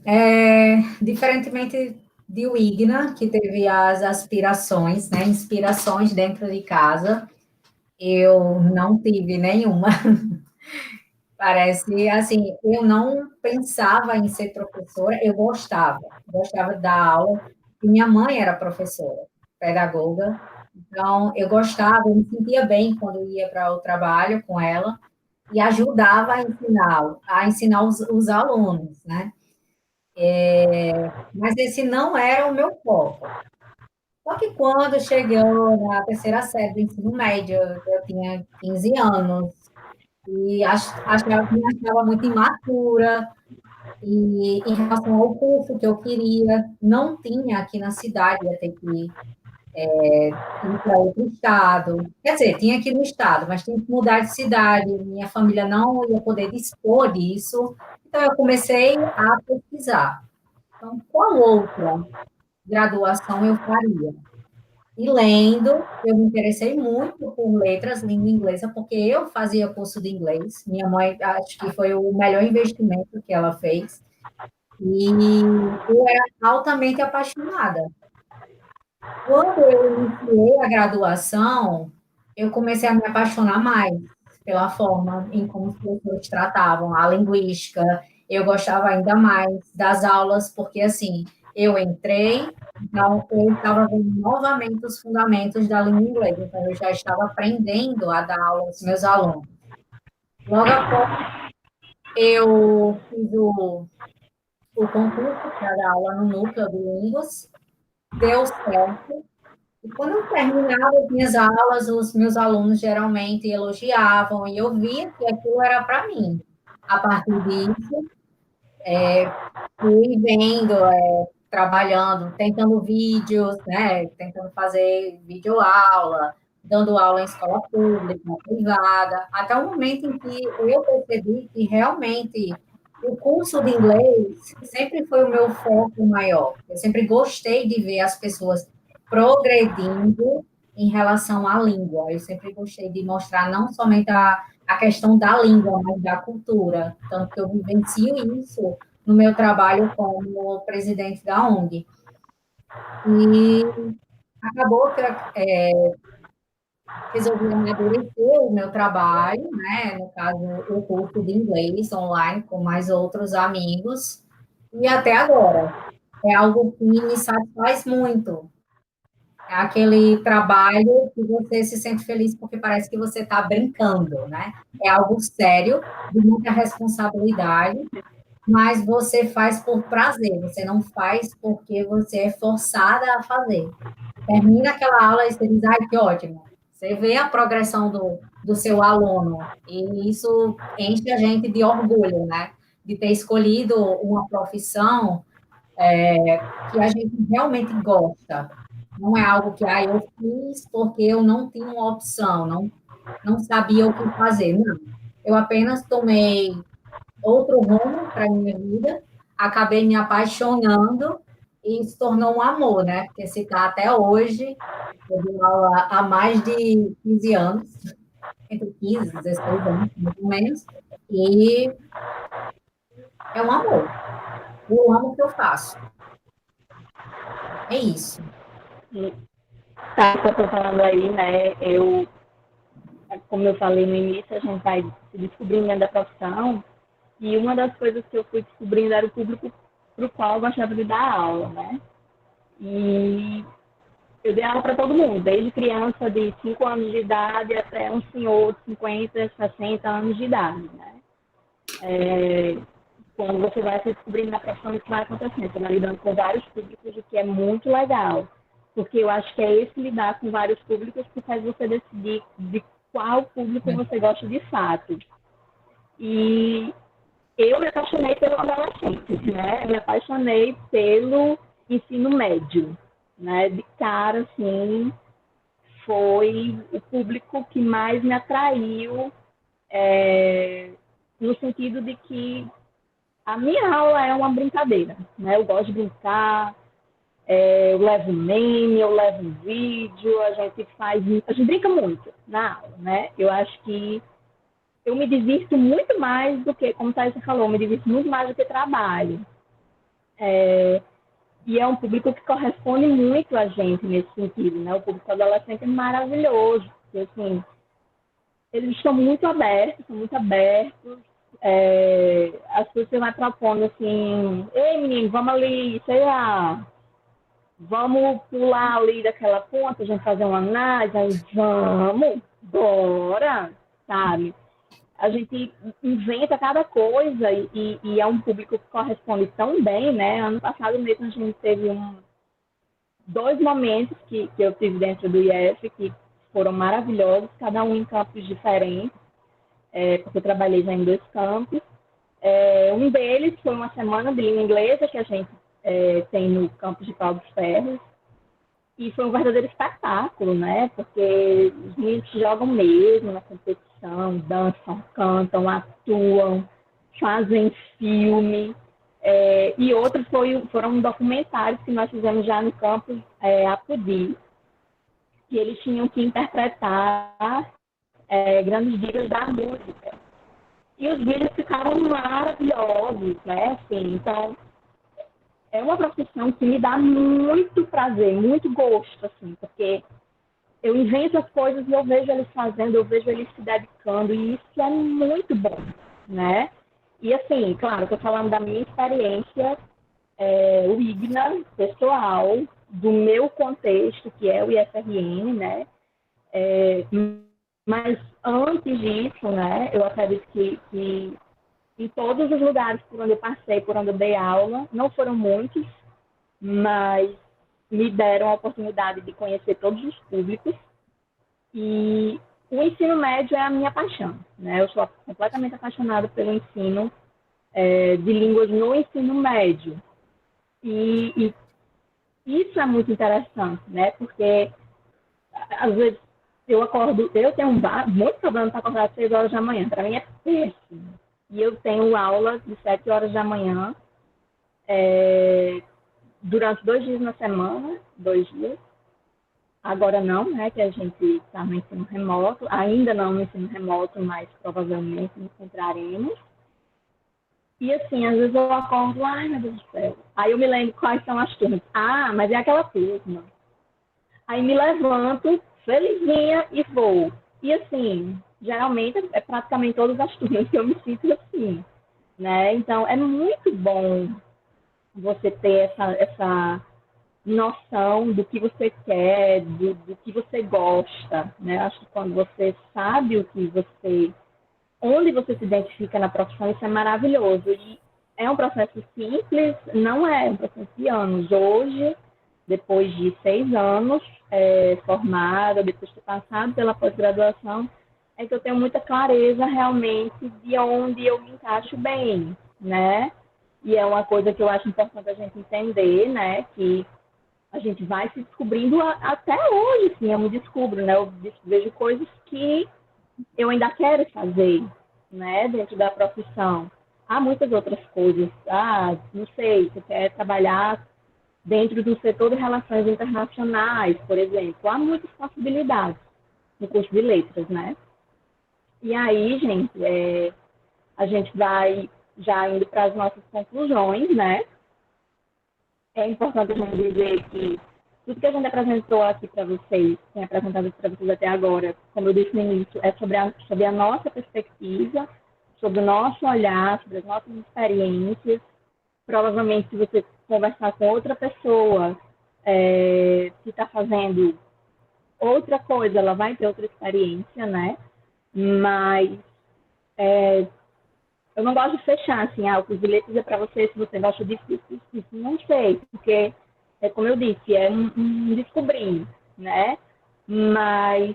diferentemente de Wigna, que teve as aspirações, né, inspirações dentro de casa, eu não tive nenhuma. Parece, assim, eu não pensava em ser professora, eu gostava da aula, e minha mãe era professora, pedagoga, então eu gostava, eu me sentia bem quando ia para o trabalho com ela, e ajudava a ensinar os alunos, né? Mas esse não era o meu foco. Só que quando chegou na terceira série do ensino médio, eu tinha 15 anos, e me achava muito imatura, e em relação ao curso que eu queria, não tinha aqui na cidade, ia ter que ir para outro estado. Quer dizer, tinha aqui no estado, mas tinha que mudar de cidade, minha família não ia poder dispor disso, então eu comecei a pesquisar. Então, qual outra graduação eu faria? E lendo, eu me interessei muito por letras, língua inglesa, porque eu fazia curso de inglês. Minha mãe, acho que foi o melhor investimento que ela fez. E eu era altamente apaixonada. Quando eu iniciei a graduação, eu comecei a me apaixonar mais pela forma em como os professores tratavam a linguística. Eu gostava ainda mais das aulas, porque assim, eu entrei, então eu estava vendo novamente os fundamentos da língua inglesa, então eu já estava aprendendo a dar aula aos meus alunos. Logo após, eu fiz o concurso para dar aula no núcleo de línguas, deu certo. E quando eu terminava as minhas aulas, os meus alunos geralmente elogiavam e eu via que aquilo era para mim. A partir disso, fui vendo, trabalhando, tentando vídeos, né, tentando fazer videoaula, dando aula em escola pública, privada, até o momento em que eu percebi que realmente o curso de inglês sempre foi o meu foco maior. Eu sempre gostei de ver as pessoas progredindo em relação à língua. Eu sempre gostei de mostrar não somente a questão da língua, mas da cultura. Tanto que eu vivencio isso no meu trabalho como presidente da ONG. E acabou que resolvi amadurecer o meu trabalho, né? No caso, o curso de inglês online com mais outros amigos. E até agora, é algo que me satisfaz muito. É aquele trabalho que você se sente feliz porque parece que você está brincando, né? É algo sério, de muita responsabilidade, mas você faz por prazer, você não faz porque você é forçada a fazer. Termina aquela aula e você diz, ai, que ótimo. Você vê a progressão do seu aluno, e isso enche a gente de orgulho, né? De ter escolhido uma profissão que a gente realmente gosta. Não é algo que eu fiz porque eu não tinha uma opção, não sabia o que fazer. Não. Eu apenas tomei outro rumo para a minha vida, acabei me apaixonando e se tornou um amor, né? Porque se está até hoje, eu dou aula há mais de 15 anos, entre 15 e 16 anos, mais ou menos, e é um amor. Eu amo o que eu faço. É isso. Tá, o que eu tô falando aí, né? Como eu falei no início, a gente vai se descobrindo dentro da profissão, e uma das coisas que eu fui descobrindo era o público para o qual eu gostava de dar aula, né? E eu dei aula para todo mundo, desde criança de 5 anos de idade até um senhor de 50, 60 anos de idade, né? Quando você vai se descobrindo na profissão, isso vai acontecendo. Você vai lidando com vários públicos, o que é muito legal. porque eu acho que é esse lidar com vários públicos que faz você decidir de qual público você gosta de fato. E eu me apaixonei pelo adolescente, né? Eu me apaixonei pelo ensino médio, né? De cara, assim, foi o público que mais me atraiu, no sentido de que a minha aula é uma brincadeira, né? Eu gosto de brincar, eu levo meme, eu levo vídeo, a gente brinca muito na aula, né? Eu acho que eu me divirto muito mais do que, como a Thaís falou, me divirto muito mais do que trabalho. E é um público que corresponde muito a gente nesse sentido, né? O público adolescente é maravilhoso, porque, assim, eles estão muito abertos, as pessoas você vai propondo assim, ei menino, vamos ali, sei lá, vamos pular ali daquela ponta, a gente fazer uma análise, aí vamos, bora, sabe? A gente inventa cada coisa e é um público que corresponde tão bem, né? Ano passado mesmo a gente teve dois momentos que eu tive dentro do IF que foram maravilhosos, cada um em campos diferentes, porque eu trabalhei já em 2 campos. Um deles foi uma semana de língua inglesa que a gente tem no campus de Pau dos Ferros, e foi um verdadeiro espetáculo, né? Porque os meninos jogam mesmo na competição, dançam, cantam, atuam, fazem filme. E outros foram documentários que nós fizemos já no campus Apodi, que eles tinham que interpretar grandes dicas da música. E os vídeos ficaram maravilhosos, né? Assim, então, é uma profissão que me dá muito prazer, muito gosto, assim, porque eu invento as coisas e eu vejo eles fazendo, eu vejo eles se dedicando, e isso é muito bom, né? E, assim, claro, estou falando da minha experiência, o IGNA, pessoal, do meu contexto, que é o IFRN, né? Mas antes disso, né, eu acredito que em todos os lugares por onde eu passei, por onde eu dei aula, não foram muitos, mas me deram a oportunidade de conhecer todos os públicos. E o ensino médio é a minha paixão, né? Eu sou completamente apaixonada pelo ensino de línguas no ensino médio. E isso é muito interessante, né? Porque às vezes eu tenho muito problema para acordar às 6 horas da manhã, para mim é péssimo. E eu tenho aula de 7 horas da manhã, durante 2 dias na semana, 2 dias. Agora não, né, que a gente está no ensino remoto, ainda não no ensino remoto, mas provavelmente nos encontraremos. E assim, às vezes eu acordo, ai meu Deus do céu. Aí eu me lembro quais são as turmas. Ah, mas é aquela turma. Aí me levanto, felizinha, e vou. E assim, geralmente é praticamente todas as turmas que eu me sinto assim, né? Então é muito bom você ter essa noção do que você quer, do que você gosta, né? Acho que quando você sabe onde você se identifica na profissão, isso é maravilhoso. E é um processo simples, não é um processo de anos. Hoje, depois de 6 anos formada, depois de ter passado pela pós-graduação, é que eu tenho muita clareza realmente de onde eu me encaixo bem, né? E é uma coisa que eu acho importante a gente entender, né? Que a gente vai se descobrindo até hoje, sim, eu me descubro, né? Eu vejo coisas que eu ainda quero fazer, né? Dentro da profissão. Há muitas outras coisas. Não sei, você quer trabalhar dentro do setor de relações internacionais, por exemplo. Há muitas possibilidades no curso de letras, né? E aí, gente, a gente vai já indo para as nossas conclusões, né? É importante a gente dizer que tudo que a gente apresentou aqui para vocês, tem apresentado para vocês até agora, como eu disse no início, é sobre a nossa perspectiva, sobre o nosso olhar, sobre as nossas experiências. Provavelmente, se você conversar com outra pessoa que está fazendo outra coisa, ela vai ter outra experiência, né? Mas eu não gosto de fechar, assim, o curso de letras é para você, se você gosta disso, não sei, porque como eu disse, é um descobrir, né? Mas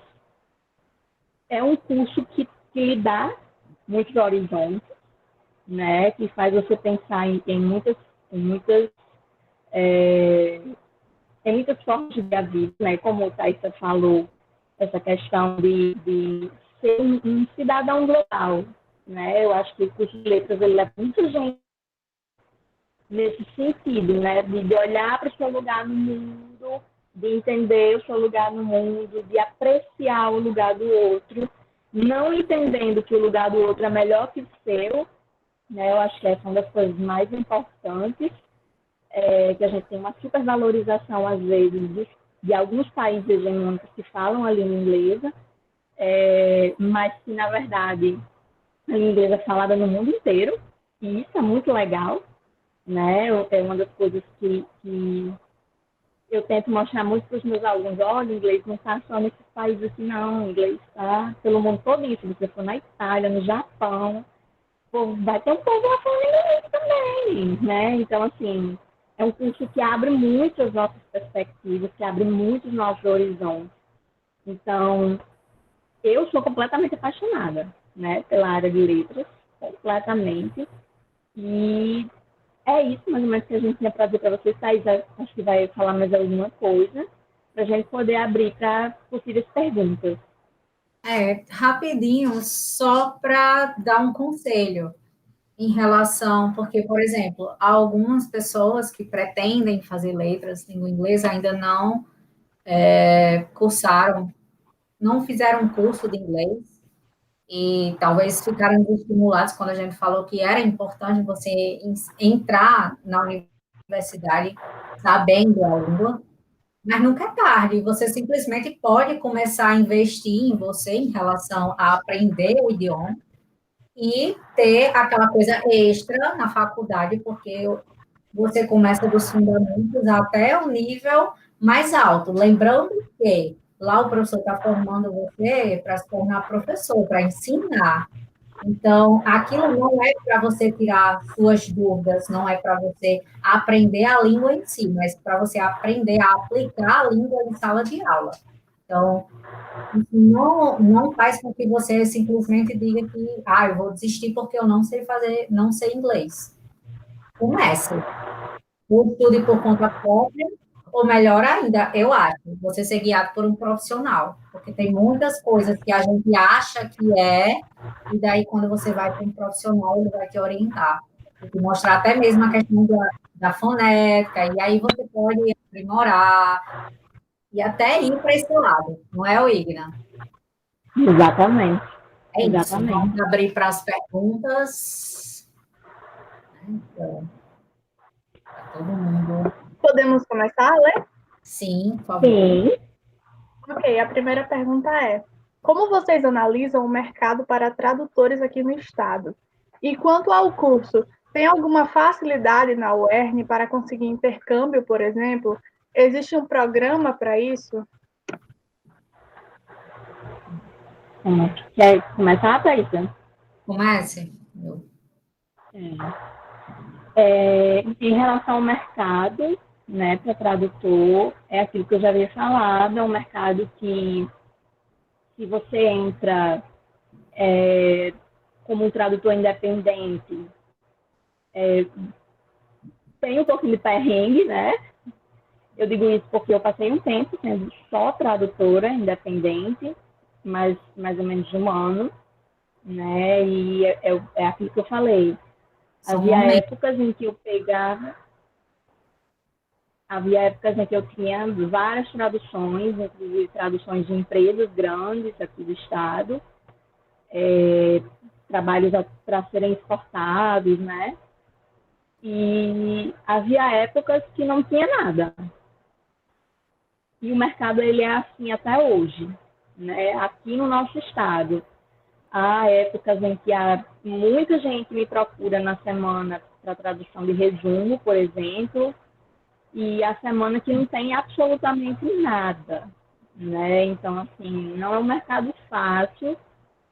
é um curso que lhe dá muitos horizontes, né? Que faz você pensar em muitas, é, em muitas formas de ver a vida, né? Como o Thaisa falou, essa questão de ser um cidadão global, né? Eu acho que o curso de letras ele leva muita gente nesse sentido, né? De olhar para o seu lugar no mundo, de entender o seu lugar no mundo, de apreciar o lugar do outro, não entendendo que o lugar do outro é melhor que o seu, né? Eu acho que essa é uma das coisas mais importantes, que a gente tem uma supervalorização, às vezes, de alguns países hegemônicos que falam a língua inglesa, mas que, na verdade, a língua inglesa é falada no mundo inteiro, e isso é muito legal, né? É uma das coisas que eu tento mostrar muito para os meus alunos. Olha, o inglês não está só nesses países assim, não. O inglês está pelo mundo todo. Se você for na Itália, no Japão, vai ter um povo lá falando inglês também, né? Então, assim, é um curso que abre muito as nossas perspectivas, que abre muitos novos horizontes. Então, eu sou completamente apaixonada, né, pela área de letras, completamente. E é isso, mais ou menos, que a gente tinha para dizer para vocês. Thaís, acho que vai falar mais alguma coisa, para a gente poder abrir para possíveis perguntas. Rapidinho, só para dar um conselho em relação, porque, por exemplo, há algumas pessoas que pretendem fazer letras, língua inglesa, ainda não cursaram, não fizeram um curso de inglês, e talvez ficaram estimulados quando a gente falou que era importante você entrar na universidade sabendo a língua, mas nunca é tarde, você simplesmente pode começar a investir em você em relação a aprender o idioma e ter aquela coisa extra na faculdade, porque você começa dos fundamentos até o nível mais alto. Lembrando que lá o professor está formando você para se tornar professor, para ensinar. Então, aquilo não é para você tirar suas dúvidas, não é para você aprender a língua em si, mas para você aprender a aplicar a língua em sala de aula. Então, isso não faz com que você simplesmente diga que, eu vou desistir porque eu não sei inglês. Comece. Ou estude por conta própria, ou melhor ainda, eu acho, você ser guiado por um profissional, porque tem muitas coisas que a gente acha que e daí quando você vai para um profissional, ele vai te orientar, te mostrar até mesmo a questão da fonética, e aí você pode aprimorar, e até ir para esse lado, não é, Wigna? Exatamente. É isso, Exatamente. vamos abrir para as perguntas. Então, para todo mundo. Podemos começar a ler? Sim, por favor. Sim. Ok, a primeira pergunta é: como vocês analisam o mercado para tradutores aqui no estado? E quanto ao curso, tem alguma facilidade na UERN para conseguir intercâmbio, por exemplo? Existe um programa para isso? Quer começar, Thaisa? Comece. Em relação ao mercado, né, para tradutor, é aquilo que eu já havia falado, é um mercado que, se você entra como um tradutor independente, tem um pouquinho de perrengue, né? Eu digo isso porque eu passei um tempo sendo só tradutora independente, mais ou menos de um ano, né? E é aquilo que eu falei. Havia épocas em que eu tinha várias traduções, inclusive traduções de empresas grandes aqui do estado, trabalhos para serem exportados, né? E havia épocas que não tinha nada. E o mercado ele é assim até hoje, né? Aqui no nosso estado, há épocas em que muita gente me procura na semana para tradução de resumo, por exemplo, e a semana que não tem absolutamente nada, né? Então, assim, não é um mercado fácil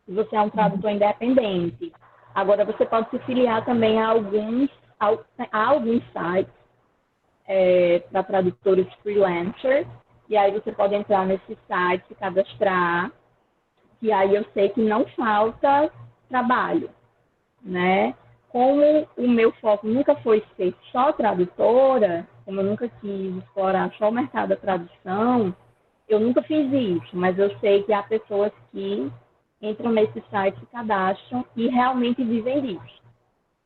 se você é um tradutor independente. Agora, você pode se filiar também a alguns sites para tradutores freelancers, e aí você pode entrar nesse site, se cadastrar, e aí eu sei que não falta trabalho, né? Como o meu foco nunca foi ser só tradutora, como eu nunca quis explorar só o mercado da tradução, eu nunca fiz isso, mas eu sei que há pessoas que entram nesse site, se cadastram e realmente vivem disso,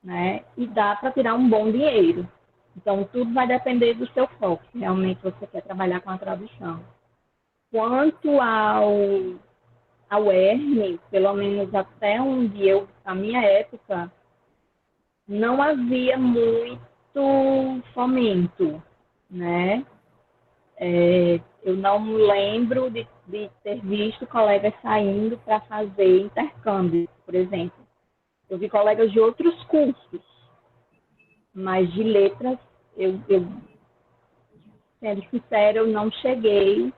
né? E dá para tirar um bom dinheiro. Então, tudo vai depender do seu foco, se realmente você quer trabalhar com a tradução. Quanto ao ERN, pelo menos até onde na minha época, não havia muito fomento, né? Eu não me lembro de ter visto colegas saindo para fazer intercâmbio, por exemplo. Eu vi colegas de outros cursos, mas de letras, sendo sincera, eu não cheguei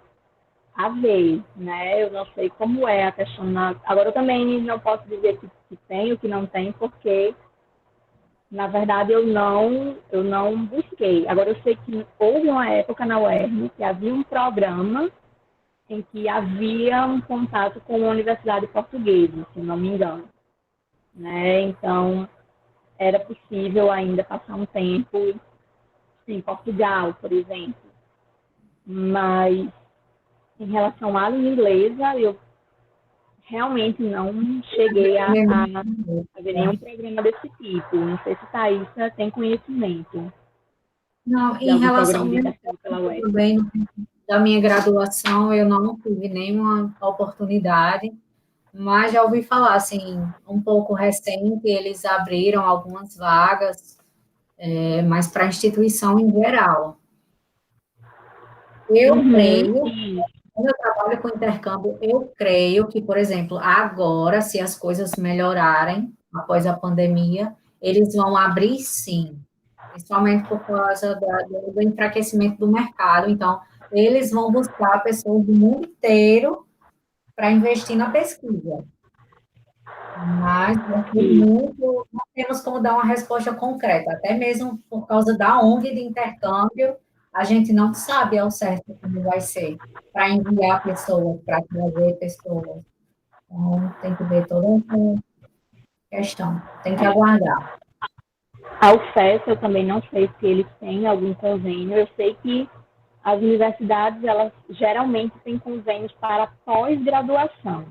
a ver, né? Eu não sei como é a questão. Agora, eu também não posso dizer que tem ou que não tem, porque, na verdade, eu não busquei. Agora, eu sei que houve uma época na UERN que havia um programa em que havia um contato com a Universidade Portuguesa, se não me engano, né? Então, era possível ainda passar um tempo em Portugal, por exemplo. Mas, em relação à língua inglesa, eu realmente não cheguei a ver nenhum programa desse tipo. Não sei se Thaísa tem conhecimento Não, de em algum relação programa de intercâmbio pela UERN. também da minha graduação, eu não tive nenhuma oportunidade, mas já ouvi falar, assim, um pouco recente, eles abriram algumas vagas, mas para a instituição em geral. Eu creio, quando eu trabalho com intercâmbio, eu creio que, por exemplo, agora, se as coisas melhorarem após a pandemia, eles vão abrir sim, principalmente por causa do enfraquecimento do mercado. Então, eles vão buscar pessoas do mundo inteiro para investir na pesquisa. Mas não temos como dar uma resposta concreta, até mesmo por causa da ONG de intercâmbio, a gente não sabe ao certo como vai ser para enviar pessoas, para trazer pessoas. Então, tem que ver toda essa questão, tem que aguardar. A UFES, eu também não sei se eles têm algum convênio. Eu sei que as universidades, elas geralmente têm convênios para pós-graduação,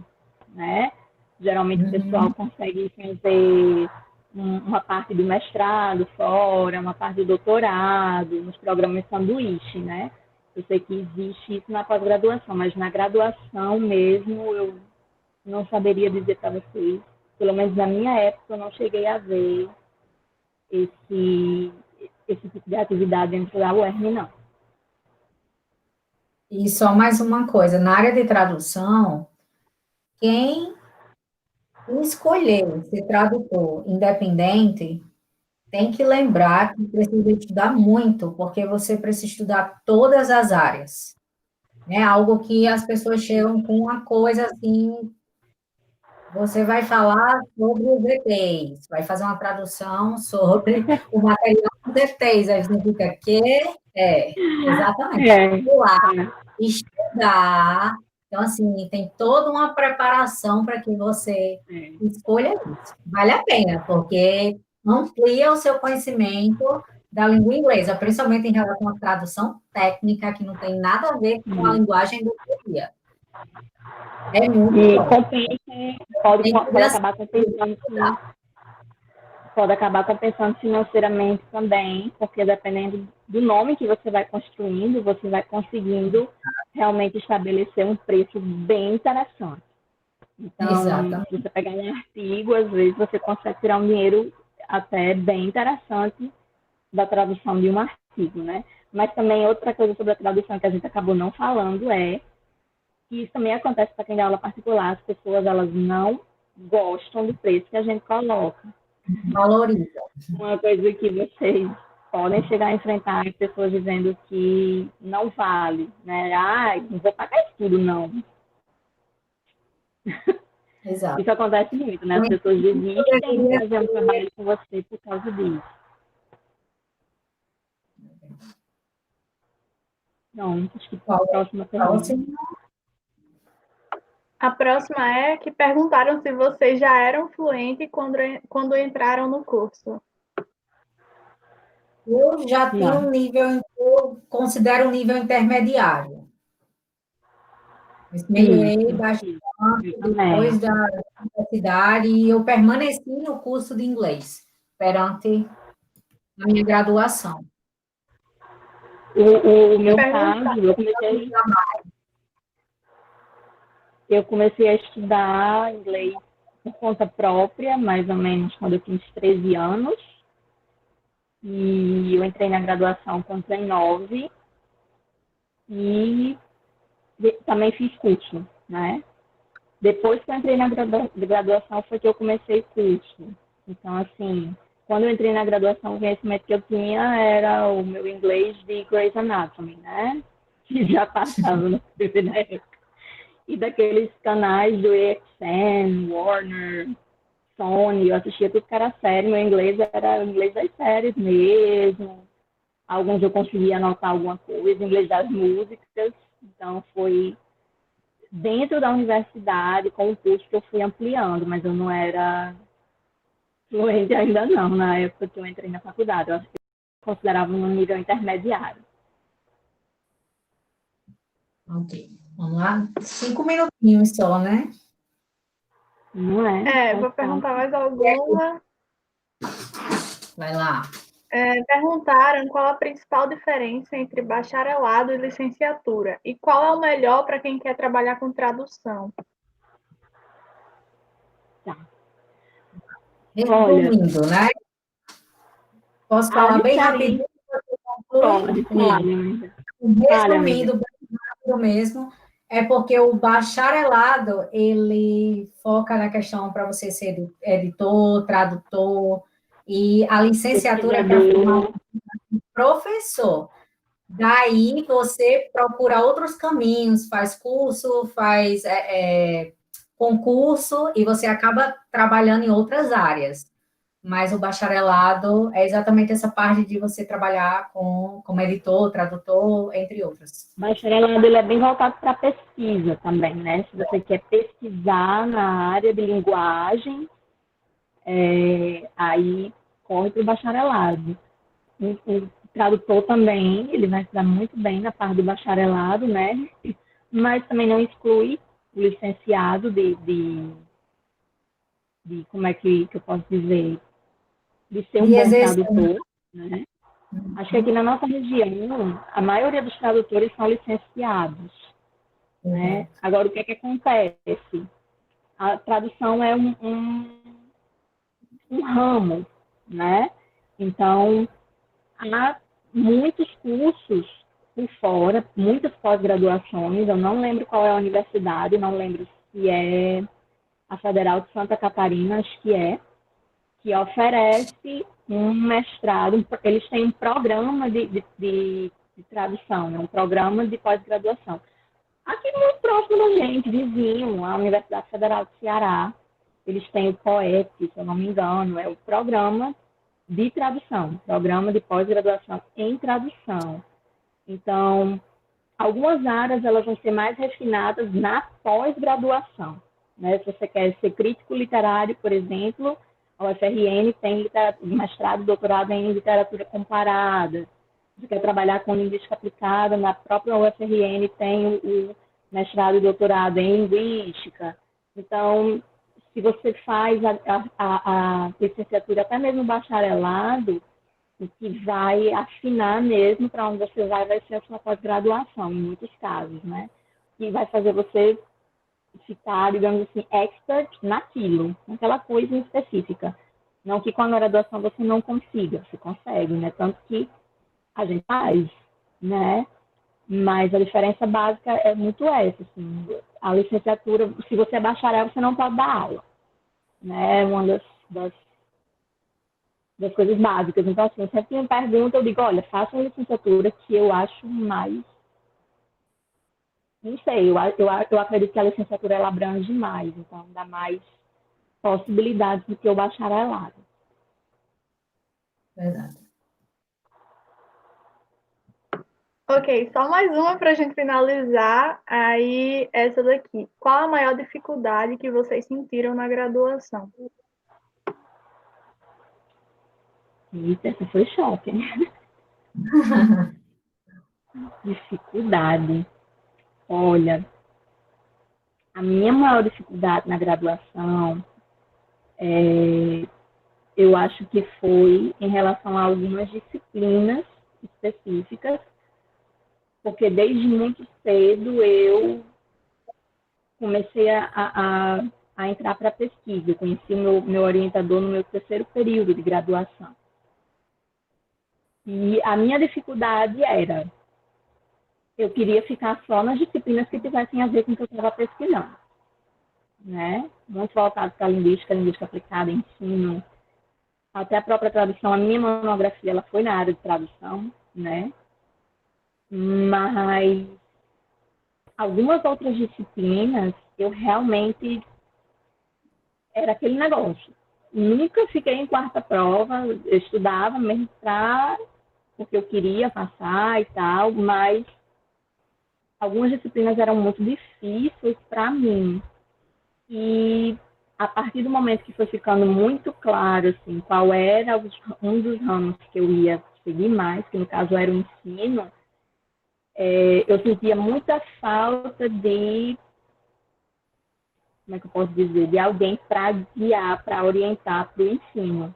né? Geralmente o pessoal consegue fazer uma parte do mestrado fora, uma parte do doutorado, nos programas sanduíche, né? Eu sei que existe isso na pós-graduação, mas na graduação mesmo eu não saberia dizer para vocês. Pelo menos na minha época eu não cheguei a ver esse tipo de atividade dentro da UERN, não. E só mais uma coisa, na área de tradução, quem escolher ser tradutor independente tem que lembrar que precisa estudar muito, porque você precisa estudar todas as áreas. É algo que as pessoas chegam com uma coisa assim, você vai falar sobre os ETs, vai fazer uma tradução sobre o material dos ETs, aí você fica, exatamente, estudar, então assim, tem toda uma preparação para que você escolha isso, vale a pena, porque amplia o seu conhecimento da língua inglesa, principalmente em relação à tradução técnica, que não tem nada a ver com a linguagem do dia. É muito bom. Pode acabar compensando financeiramente também, porque dependendo do nome que você vai construindo, você vai conseguindo realmente estabelecer um preço bem interessante. Então, se você pegar um artigo, às vezes você consegue tirar um dinheiro até bem interessante da tradução de um artigo, né? Mas também outra coisa sobre a tradução que a gente acabou não falando é que isso também acontece para quem dá aula particular, as pessoas elas não gostam do preço que a gente coloca. Valoriza. Uma coisa que vocês podem chegar a enfrentar é pessoas dizendo que não vale, né? Não vou pagar isso tudo, não. Exato. Isso acontece muito, né? As pessoas desistem de fazer um trabalho com você por causa disso. Não, acho que Qual a é a próxima pergunta. próxima? A próxima é que perguntaram se vocês já eram fluentes quando entraram no curso. Eu já tinha Não. um nível, eu considero um nível intermediário. Melhorei bastante Eu também. depois da universidade e eu permaneci no curso de inglês perante a minha graduação. O meu Perguntar. caso, eu comecei a estudar inglês por conta própria, mais ou menos quando eu tinha uns 13 anos. E eu entrei na graduação com 19 e também fiz curso, né? Depois que eu entrei na graduação foi que eu comecei o curso. Então, assim, quando eu entrei na graduação, o conhecimento que eu tinha era o meu inglês de Grey's Anatomy, né? Que já passava no TV na época. E daqueles canais do EXN, Warner, Sony, eu assistia tudo que era série, meu inglês era o inglês das séries mesmo. Alguns eu conseguia anotar alguma coisa, inglês das músicas. Então, foi dentro da universidade, com o curso que eu fui ampliando, mas eu não era fluente ainda não, na época que eu entrei na faculdade. Eu considerava um nível intermediário. Ok, vamos lá. 5 minutinhos só, né? Não é? Vou perguntar mais alguma. Vai lá. Perguntaram qual a principal diferença entre bacharelado e licenciatura e qual é o melhor para quem quer trabalhar com tradução. Tá. Olha, Resumindo, né? Posso a falar bem diferença... rapidinho? Conclui, Pode, Lívia? amiga. Fale, amiga. Resumindo, bem rápido mesmo, é porque o bacharelado, ele foca na questão para você ser editor, tradutor, e a licenciatura é para formar Pesquisador. um professor. Daí você procura outros caminhos, faz curso, faz concurso, e você acaba trabalhando em outras áreas. Mas o bacharelado é exatamente essa parte de você trabalhar como editor, tradutor, entre outras. O bacharelado ele é bem voltado para pesquisa também, né? Se você quer pesquisar na área de linguagem, aí corre para o bacharelado. O tradutor também, ele vai se dar muito bem na parte do bacharelado, né? Mas também não exclui o licenciado de como é que eu posso dizer, de ser um De bom exercer. tradutor, né? Acho que aqui na nossa região, a maioria dos tradutores são licenciados, né? Agora, o que é que acontece? A tradução é um ramo, né? Então, há muitos cursos por fora, muitas pós-graduações, eu não lembro qual é a universidade, não lembro se é a Federal de Santa Catarina, acho que oferece um mestrado, eles têm um programa de tradução, né? Um programa de pós-graduação. Aqui muito próximo da gente, vizinho, a Universidade Federal do Ceará, eles têm o POET, se eu não me engano, é o programa de tradução, programa de pós-graduação em tradução. Então, algumas áreas elas vão ser mais refinadas na pós-graduação. Né? Se você quer ser crítico literário, por exemplo, a UFRN tem mestrado e doutorado em literatura comparada. Se você quer trabalhar com linguística aplicada, na própria UFRN tem o mestrado e doutorado em linguística. Então, se você faz a licenciatura, até mesmo bacharelado, o que vai afinar mesmo para onde você vai ser a sua pós-graduação, em muitos casos, né? Que vai fazer você ficar, digamos assim, expert naquilo, naquela coisa específica. Não que com a graduação você não consiga, você consegue, né? Tanto que a gente faz, né? Mas a diferença básica é muito essa, assim. A licenciatura, se você é bacharel, você não pode dar aula, né? É uma das coisas básicas. Então, assim, sempre que me perguntam, eu digo, olha, faça uma licenciatura que eu acho mais... Não sei, eu acredito que a licenciatura ela abrange mais, então dá mais possibilidades do que o bacharelado. Verdade. Ok, só mais uma para a gente finalizar. Aí, essa daqui. Qual a maior dificuldade que vocês sentiram na graduação? Eita, essa foi choque. Dificuldade. Olha, a minha maior dificuldade na graduação, eu acho que foi em relação a algumas disciplinas específicas, porque desde muito cedo eu comecei a entrar para a pesquisa. Eu conheci meu orientador no meu terceiro período de graduação. E a minha dificuldade era, eu queria ficar só nas disciplinas que tivessem a ver com o que eu estava pesquisando, né? Muito voltado para a linguística aplicada, ensino, até a própria tradução. A minha monografia ela foi na área de tradução, né? Mas algumas outras disciplinas eu realmente era aquele negócio. Nunca fiquei em quarta prova, eu estudava mesmo porque eu queria passar e tal, mas algumas disciplinas eram muito difíceis para mim. E a partir do momento que foi ficando muito claro assim, qual era um dos ramos que eu ia seguir mais, que no caso era o ensino, eu sentia muita falta de, como é que eu posso dizer, de alguém para guiar, para orientar para o ensino.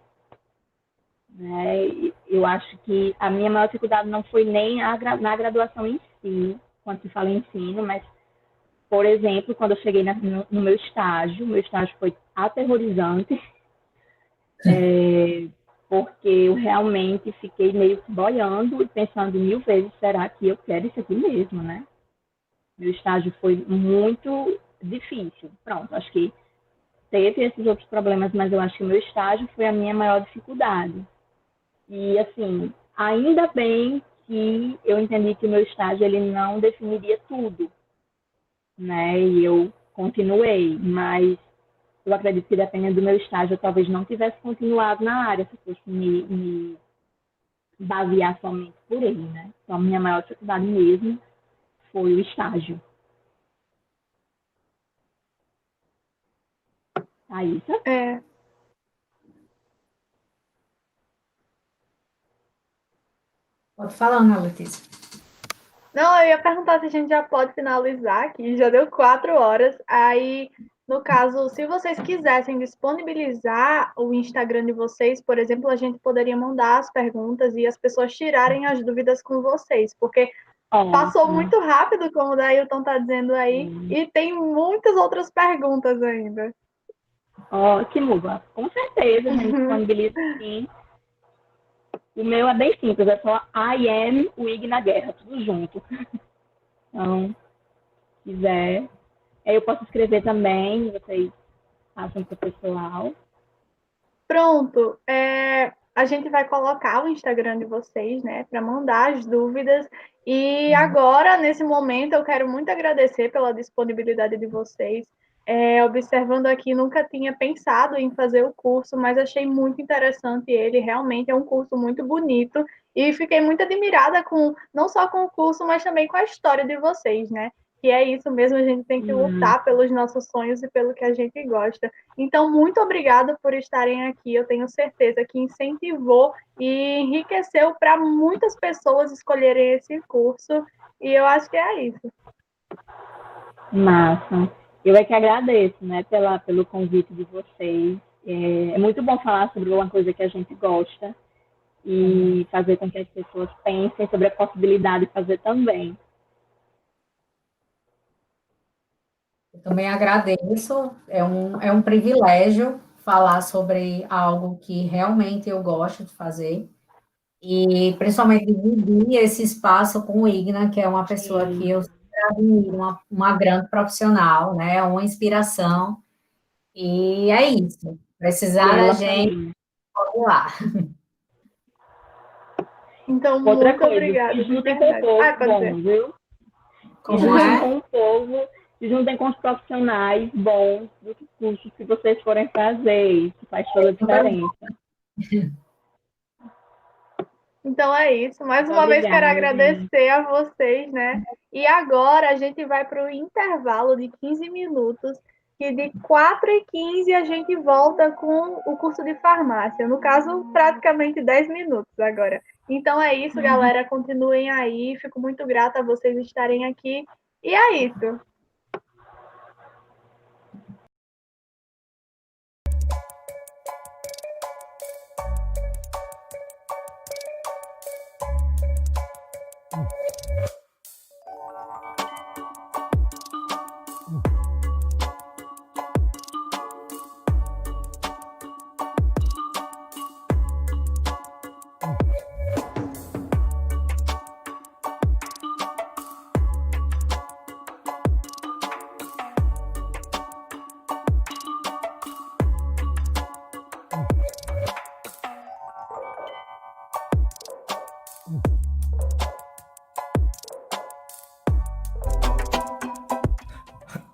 Né? Eu acho que a minha maior dificuldade não foi nem na graduação em si, quando se fala em ensino, mas, por exemplo, quando eu cheguei no meu estágio foi aterrorizante, porque eu realmente fiquei meio que boiando e pensando 1000 vezes, será que eu quero isso aqui mesmo, né? Meu estágio foi muito difícil. Pronto, acho que teve esses outros problemas, mas eu acho que o meu estágio foi a minha maior dificuldade. E, assim, ainda bem que eu entendi que o meu estágio ele não definiria tudo, né? E eu continuei, mas eu acredito que dependendo do meu estágio, eu talvez não tivesse continuado na área, se fosse me basear somente por ele, né? Então, a minha maior dificuldade mesmo foi o estágio. Thaísa? É. Pode falar, Ana Letícia. Não, eu ia perguntar se a gente já pode finalizar aqui, já deu 4 horas. Aí, no caso, se vocês quisessem disponibilizar o Instagram de vocês, por exemplo, a gente poderia mandar as perguntas e as pessoas tirarem as dúvidas com vocês, porque passou muito rápido, como o Dailton está dizendo aí, e tem muitas outras perguntas ainda. Ótimo, com certeza, a gente disponibiliza sim. O meu é bem simples, é só I am Wig na guerra, tudo junto. Então, se quiser. Eu posso escrever também, vocês passam para o pessoal. Pronto, a gente vai colocar o Instagram de vocês, né, para mandar as dúvidas. E agora, nesse momento, eu quero muito agradecer pela disponibilidade de vocês. Observando aqui, nunca tinha pensado em fazer o curso, mas achei muito interessante ele. Realmente é um curso muito bonito e fiquei muito admirada não só com o curso, mas também com a história de vocês, né? Que é isso mesmo, a gente tem que lutar pelos nossos sonhos e pelo que a gente gosta. Então, muito obrigada por estarem aqui. Eu tenho certeza que incentivou e enriqueceu para muitas pessoas escolherem esse curso. E eu acho que é isso. Massa. Eu é que agradeço, né, pelo convite de vocês. É muito bom falar sobre uma coisa que a gente gosta e fazer com que as pessoas pensem sobre a possibilidade de fazer também. Eu também agradeço, é um privilégio falar sobre algo que realmente eu gosto de fazer, e principalmente dividir esse espaço com o Igna, que é uma pessoa que eu sempre admiro, uma grande profissional, né? Uma inspiração, e é isso. Precisar da gente, pode ir lá. Então, Outra muito coisa, obrigada. se juntem com o povo bom, viu? Se juntem com o povo, se juntem com os profissionais bons dos cursos que vocês forem fazer. Isso faz toda a diferença. Então é isso. Mais uma vez quero Obrigada, agradecer a vocês, né? E agora a gente vai para o intervalo de 15 minutos, que de 4h15 a gente volta com o curso de farmácia. No caso, praticamente 10 minutos agora. Então é isso, galera. Continuem aí. Fico muito grata a vocês estarem aqui. E é isso.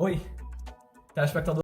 Oi, telespectador.